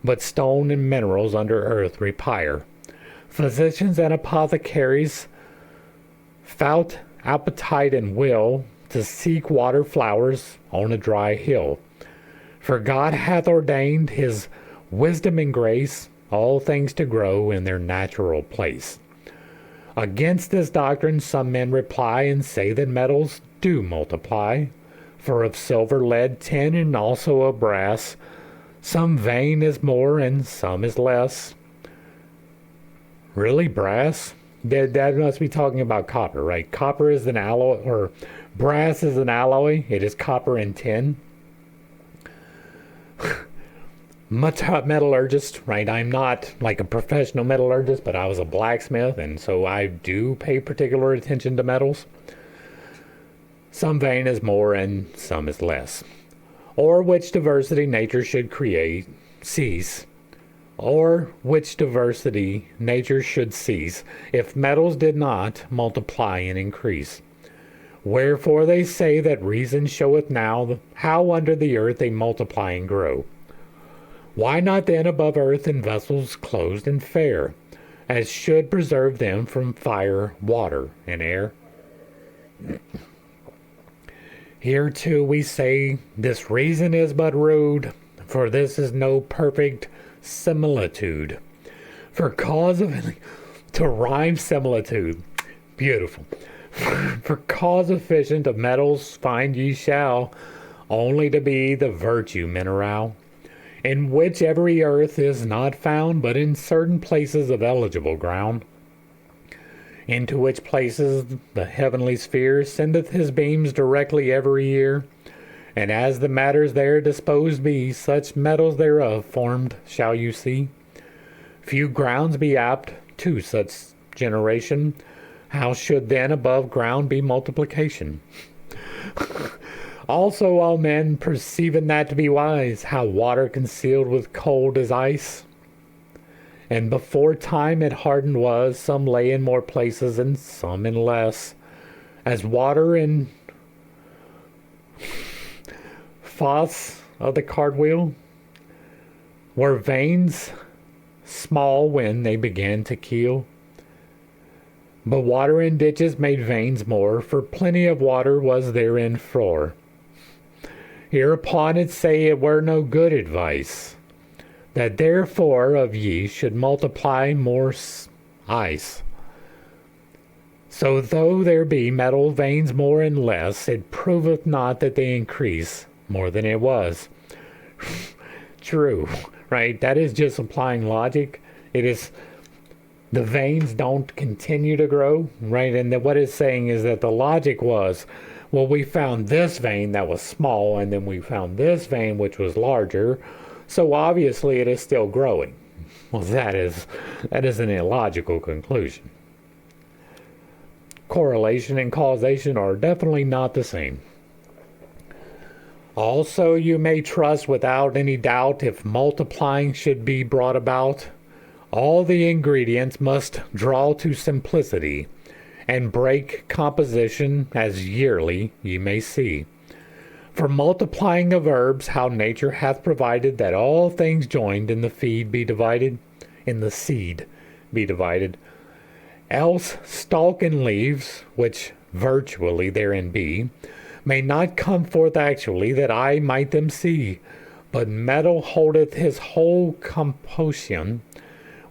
Speaker 1: but stone and minerals under earth repire. Physicians and apothecaries fout appetite and will to seek water flowers on a dry hill. For God hath ordained his wisdom and grace all things to grow in their natural place. Against this doctrine some men reply and say that metals do multiply, for of silver, lead, tin, and also of brass, some vein is more and some is less. Really, brass? That must be talking about copper, right? Copper is an alloy, or brass is an alloy. It is copper and tin. Metallurgist, right? I'm not like a professional metallurgist, but I was a blacksmith, and so I do pay particular attention to metals. Some vein is more and some is less. Or which diversity nature should create, cease, or which diversity nature should cease, if metals did not multiply and increase. Wherefore they say that reason showeth now how under the earth they multiply and grow. Why not then above earth in vessels closed and fair, as should preserve them from fire, water, and air? Here too we say this reason is but rude, for this is no perfect similitude. For cause of to rhyme similitude, beautiful. For cause efficient of metals find ye shall, only to be the virtue mineral, in which every earth is not found, but in certain places of eligible ground, into which places the heavenly sphere sendeth his beams directly every year, and as the matters there disposed be, such metals thereof formed shall you see. Few grounds be apt to such generation, how should then above ground be multiplication? Also all men perceiving that to be wise, how water concealed with cold is ice. And before time it hardened was, some lay in more places and some in less. As water in fosse of the cartwheel, were veins small when they began to keel. But water in ditches made veins more, for plenty of water was therein frore. Hereupon it say it were no good advice, that therefore of ye should multiply more ice. So though there be metal veins more and less, it proveth not that they increase more than it was. True, right? That is just applying logic. It is, the veins don't continue to grow, right? And what it's saying is that the logic was, well, we found this vein that was small, and then we found this vein which was larger, so obviously it is still growing. Well, that is an illogical conclusion. Correlation and causation are definitely not the same. Also, you may trust without any doubt, if multiplying should be brought about, all the ingredients must draw to simplicity, and break composition as yearly ye may see. For multiplying of herbs, how nature hath provided that all things joined in the seed be divided, else stalk and leaves, which virtually therein be, may not come forth actually, that I might them see. But metal holdeth his whole composition,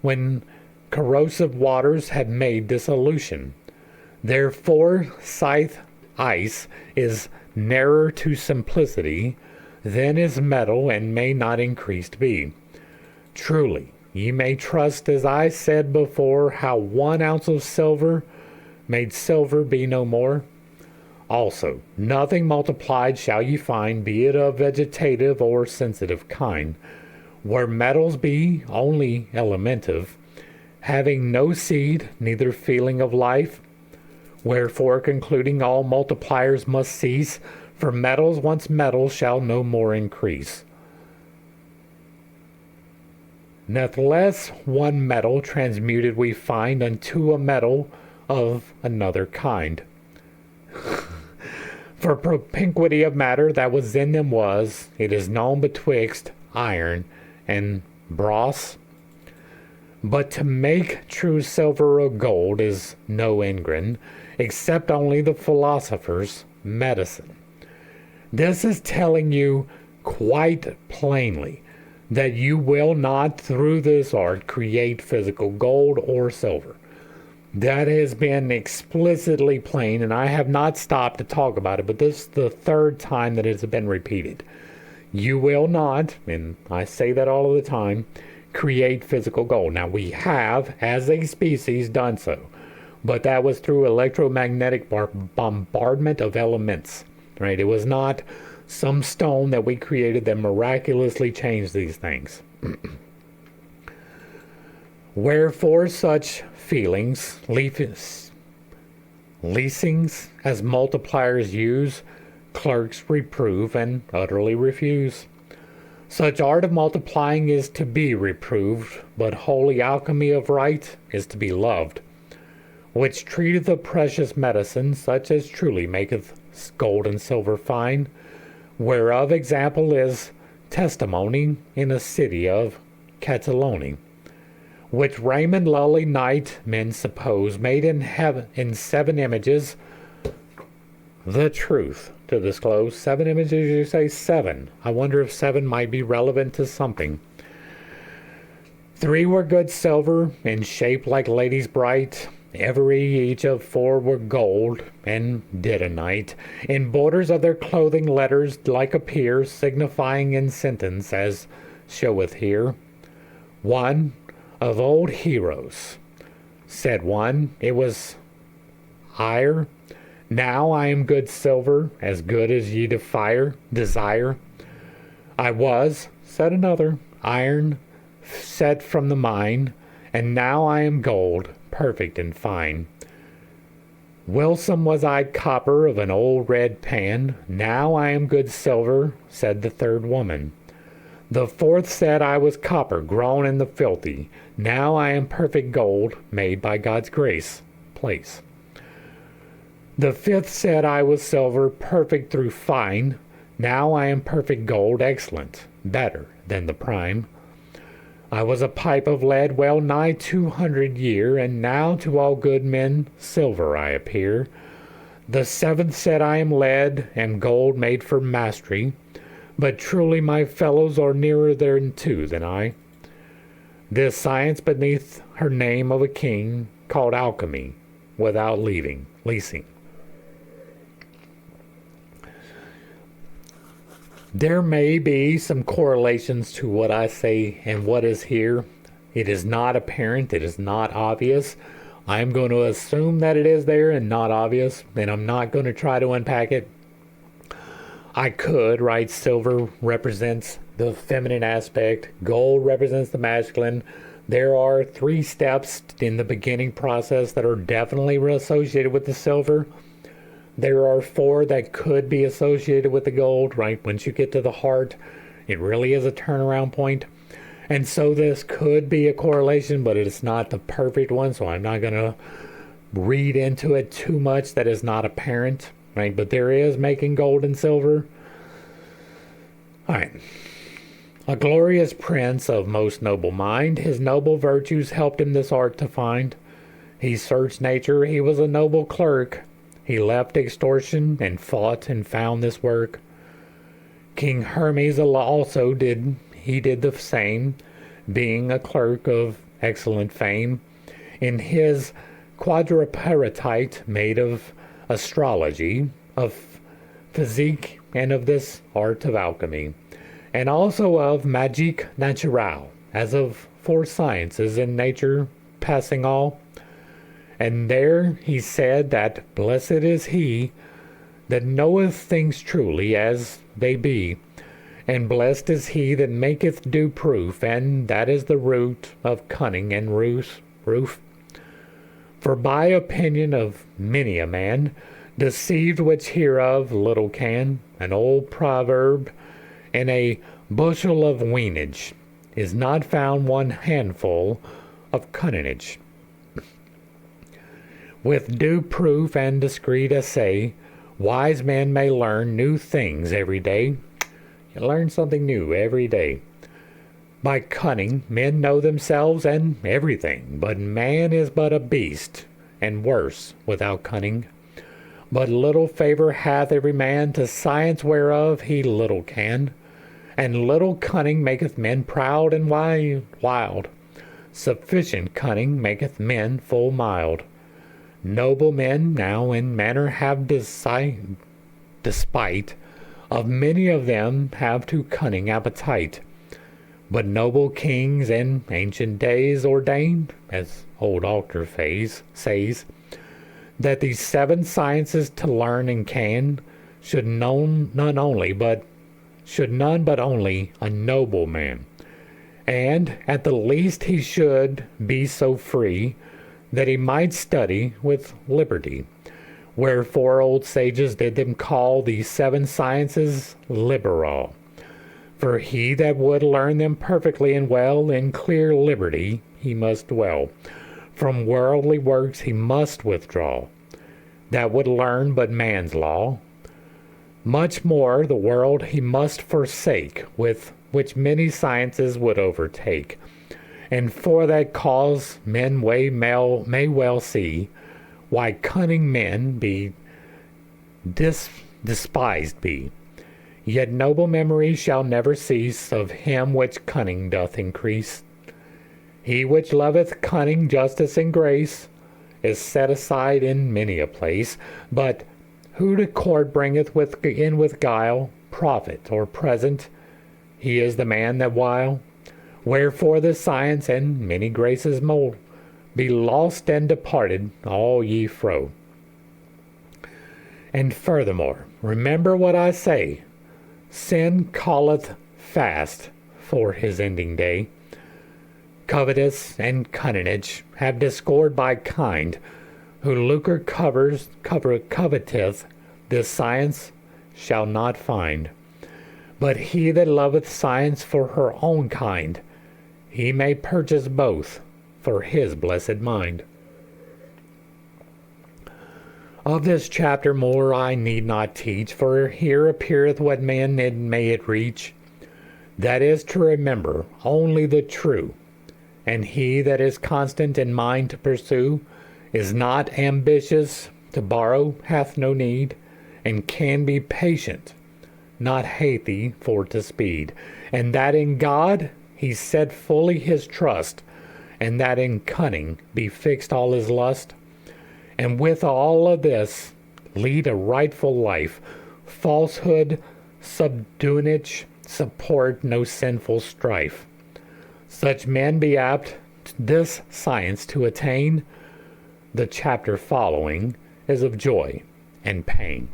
Speaker 1: when corrosive waters have made dissolution. Therefore saith ice is nearer to simplicity than is metal, and may not increased be. Truly, ye may trust, as I said before, how 1 ounce of silver made silver be no more. Also, nothing multiplied shall ye find, be it of vegetative or sensitive kind, where metals be only elementive, having no seed, neither feeling of life. Wherefore, concluding all multipliers must cease, for metals once metals shall no more increase. Natheless, one metal transmuted we find unto a metal of another kind. For propinquity of matter that was in them was, it is known betwixt iron and brass. But to make true silver or gold is no ingredient, except only the philosopher's medicine. This is telling you quite plainly that you will not, through this art, create physical gold or silver. That has been explicitly plain, and I have not stopped to talk about it, but this is the 3rd time that it's been repeated. You will not, and I say that all of the time, create physical gold. Now, we have, as a species, done so, but that was through electromagnetic bombardment of elements, right? It was not some stone that we created that miraculously changed these things. Wherefore such feelings, leasings as multipliers use, clerks reprove and utterly refuse. Such art of multiplying is to be reproved, but holy alchemy of right is to be loved, which treateth of precious medicine, such as truly maketh gold and silver fine, whereof example is testimony in a city of Cataloni, which Raymond Lully Knight men suppose made in heaven in 7 images the truth to disclose. 7 images, you say 7. I wonder if 7 might be relevant to something. 3 were good silver, in shape like ladies bright. Every each of 4 were gold, and did a knight. In borders of their clothing letters like appear, signifying in sentence, as showeth here. 1 of old heroes. Said one, it was ire. Now I am good silver, as good as ye desire. I was, said another, iron, set from the mine, and now I am gold, perfect and fine. Whilsome was I copper of an old red pan, now I am good silver, said the third woman. The fourth said I was copper, grown in the filthy, now I am perfect gold, made by God's grace, place. The fifth said I was silver, perfect through fine, now I am perfect gold, excellent, better than the prime. I was a pipe of lead well nigh 200 year, and now to all good men silver I appear. The seventh said I am lead, and gold made for mastery, but truly my fellows are nearer thereunto than I. This science beneath her name of a king, called alchemy, without leasing. There may be some correlations to what I say and what is here. It is not apparent. It is not obvious. I'm going to assume that it is there and not obvious, and I'm not going to try to unpack it. I could, right? Silver represents the feminine aspect. Gold represents the masculine. There are 3 steps in the beginning process that are definitely associated with the silver. There are 4 that could be associated with the gold, right? Once you get to the heart, it really is a turnaround point. And so this could be a correlation, but it's not the perfect one, so I'm not going to read into it too much that is not apparent, right? But there is making gold and silver. All right. A glorious prince of most noble mind, his noble virtues helped him this art to find. He searched nature, he was a noble clerk. He left extortion and fought and found this work. King Hermes also did the same, being a clerk of excellent fame. In his quadripartite made of astrology, of physique, and of this art of alchemy, and also of magique naturale, as of 4 sciences in nature passing all. And there he said that blessed is he that knoweth things truly as they be, and blessed is he that maketh due proof, and that is the root of cunning and roof. For by opinion of many a man, deceived which hereof little can, an old proverb, in a bushel of weenage, is not found 1 handful of cunningage. With due proof and discreet essay, wise men may learn new things every day. You learn something new every day. By cunning, men know themselves and everything, but man is but a beast, and worse without cunning. But little favor hath every man to science whereof he little can, and little cunning maketh men proud and wild. Sufficient cunning maketh men full mild. Noble men now in manner have despite of many of them have to cunning appetite. But noble kings in ancient days ordained, as old Alter says, that these 7 sciences to learn and can should none but only a noble man, and at the least he should be so free that he might study with liberty. Wherefore old sages did them call these 7 sciences liberal. For he that would learn them perfectly and well, in clear liberty he must dwell. From worldly works he must withdraw, that would learn but man's law. Much more the world he must forsake, with which many sciences would overtake. And for that cause men may well see why cunning men be despised be. Yet noble memory shall never cease of him which cunning doth increase. He which loveth cunning, justice, and grace is set aside in many a place. But who to court bringeth in with guile, profit or present, he is the man that while. Wherefore this science and many graces mold, be lost and departed, all ye fro. And furthermore, remember what I say, sin calleth fast for his ending day. Covetous and cunningage have discord by kind, who lucre coveteth, this science shall not find. But he that loveth science for her own kind, he may purchase both for his blessed mind. Of this chapter more I need not teach, for here appeareth what man may it reach, that is to remember only the true, and he that is constant in mind to pursue, is not ambitious to borrow, hath no need, and can be patient, not hasty for to speed, and that in God he set fully his trust, and that in cunning be fixed all his lust. And with all of this, lead a rightful life, falsehood, subduinage, support no sinful strife. Such men be apt this science to attain. The chapter following is of joy and pain.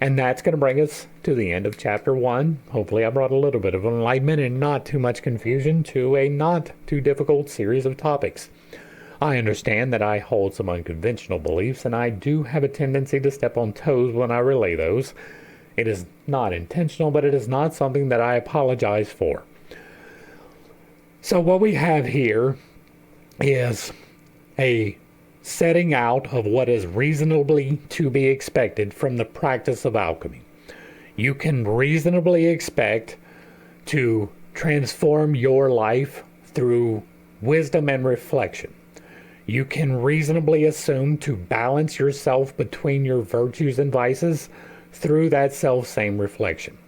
Speaker 1: And that's going to bring us to the end of chapter 1. Hopefully I brought a little bit of enlightenment and not too much confusion to a not too difficult series of topics. I understand that I hold some unconventional beliefs, and I do have a tendency to step on toes when I relay those. It is not intentional, but it is not something that I apologize for. So what we have here is a setting out of what is reasonably to be expected from the practice of alchemy. You can reasonably expect to transform your life through wisdom and reflection. You can reasonably assume to balance yourself between your virtues and vices through that self-same reflection.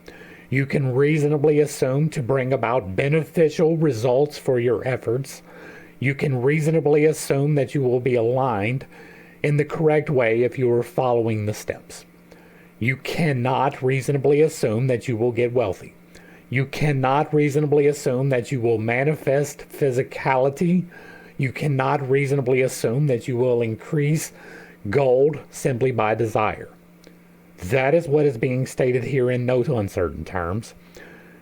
Speaker 1: You can reasonably assume to bring about beneficial results for your efforts. You can reasonably assume that you will be aligned in the correct way if you are following the steps. You cannot reasonably assume that you will get wealthy. You cannot reasonably assume that you will manifest physicality. You cannot reasonably assume that you will increase gold simply by desire. That is what is being stated here in no uncertain terms.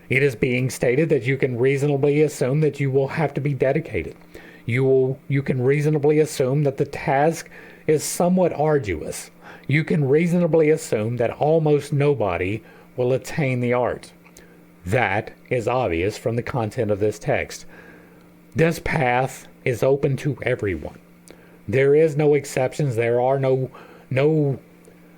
Speaker 1: It is being stated that you can reasonably assume that you will have to be dedicated. You can reasonably assume that the task is somewhat arduous. You can reasonably assume that almost nobody will attain the art. That is obvious from the content of this text. This path is open to everyone. There is no exceptions. There are no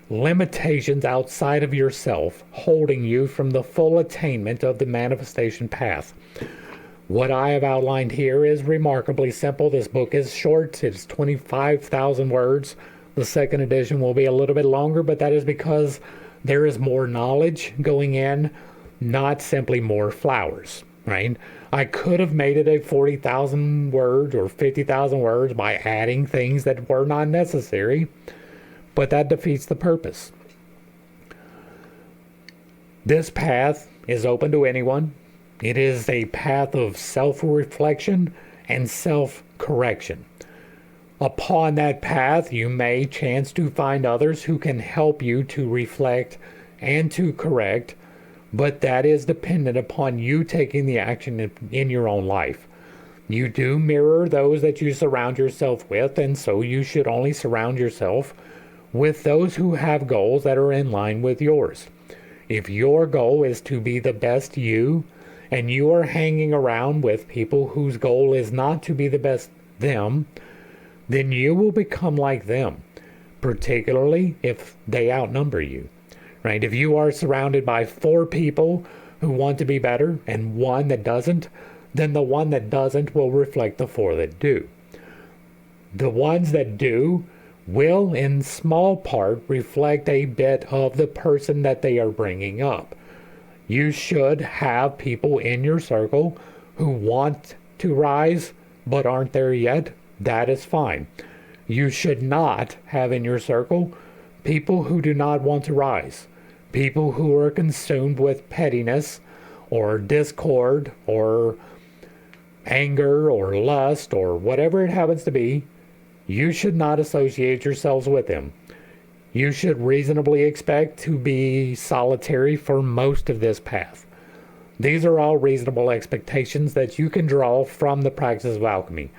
Speaker 1: limitations outside of yourself holding you from the full attainment of the manifestation path. What I have outlined here is remarkably simple. This book is short. It's 25,000 words. The second edition will be a little bit longer, but that is because there is more knowledge going in, not simply more flowers, right? I could have made it a 40,000 words or 50,000 words by adding things that were not necessary, but that defeats the purpose. This path is open to anyone. It is a path of self-reflection and self-correction. Upon that path, you may chance to find others who can help you to reflect and to correct, but that is dependent upon you taking the action in your own life. You do mirror those that you surround yourself with, and so you should only surround yourself with those who have goals that are in line with yours. If your goal is to be the best you, and you are hanging around with people whose goal is not to be the best them, then you will become like them, particularly if they outnumber you, right? If you are surrounded by 4 people who want to be better and 1 that doesn't, then the 1 that doesn't will reflect the 4 that do. The ones that do will, in small part, reflect a bit of the person that they are bringing up. You should have people in your circle who want to rise but aren't there yet. That is fine. You should not have in your circle people who do not want to rise, people who are consumed with pettiness or discord or anger or lust or whatever it happens to be. You should not associate yourselves with them. You should reasonably expect to be solitary for most of this path. These are all reasonable expectations that you can draw from the practice of alchemy.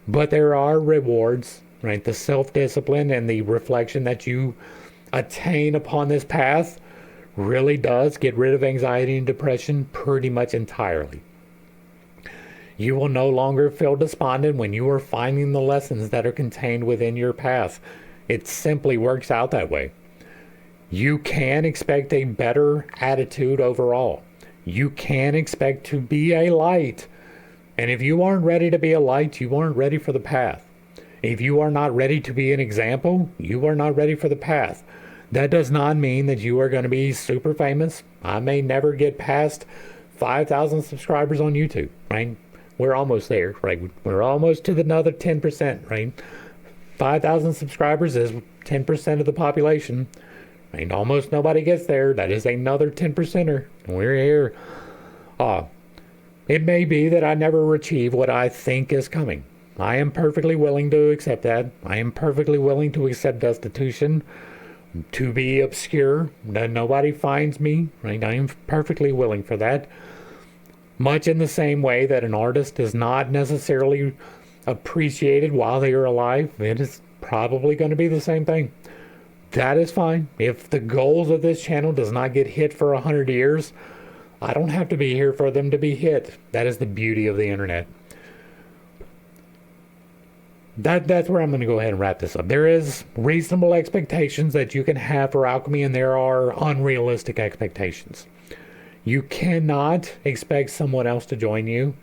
Speaker 1: But there are rewards, right? The self-discipline and the reflection that you attain upon this path really does get rid of anxiety and depression pretty much entirely. You will no longer feel despondent when you are finding the lessons that are contained within your path. It simply works out that way. You can expect a better attitude overall. You can expect to be a light. And if you aren't ready to be a light, you aren't ready for the path. If you are not ready to be an example, you are not ready for the path. That does not mean that you are going to be super famous. I may never get past 5,000 subscribers on YouTube, right? We're almost there, right? We're almost to the another 10%, right? 5,000 subscribers is 10% of the population. Right? Almost nobody gets there. That is another 10%er. We're here. It may be that I never achieve what I think is coming. I am perfectly willing to accept that. I am perfectly willing to accept destitution, to be obscure, that nobody finds me, right? I am perfectly willing for that. Much in the same way that an artist is not necessarily appreciated while they are alive, it is probably going to be the same thing. That is fine. If the goals of this channel does not get hit for 100 years, I don't have to be here for them to be hit. That is the beauty of the internet. That's where I'm going to go ahead and wrap this up. There is reasonable expectations that you can have for alchemy, and there are unrealistic expectations. You cannot expect someone else to join you.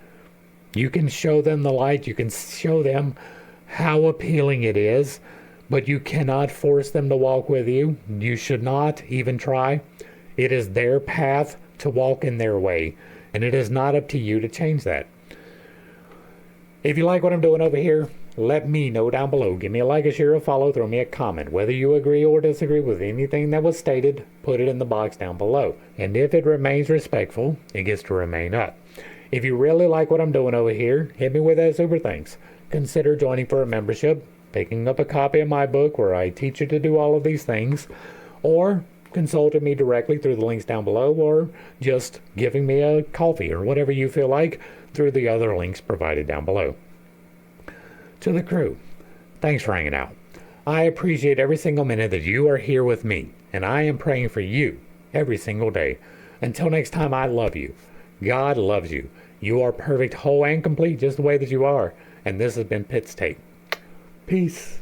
Speaker 1: You can show them the light. You can show them how appealing it is, but you cannot force them to walk with you. You should not even try. It is their path to walk in their way, and it is not up to you to change that. If you like what I'm doing over here, let me know down below. Give me a like, a share, a follow, throw me a comment. Whether you agree or disagree with anything that was stated, put it in the box down below. And if it remains respectful, it gets to remain up. If you really like what I'm doing over here, hit me with that super thanks. Consider joining for a membership, picking up a copy of my book where I teach you to do all of these things, or consulting me directly through the links down below, or just giving me a coffee or whatever you feel like through the other links provided down below. To the crew, thanks for hanging out. I appreciate every single minute that you are here with me, and I am praying for you every single day. Until next time, I love you. God loves you. You are perfect, whole, and complete just the way that you are. And this has been Pittstake. Peace.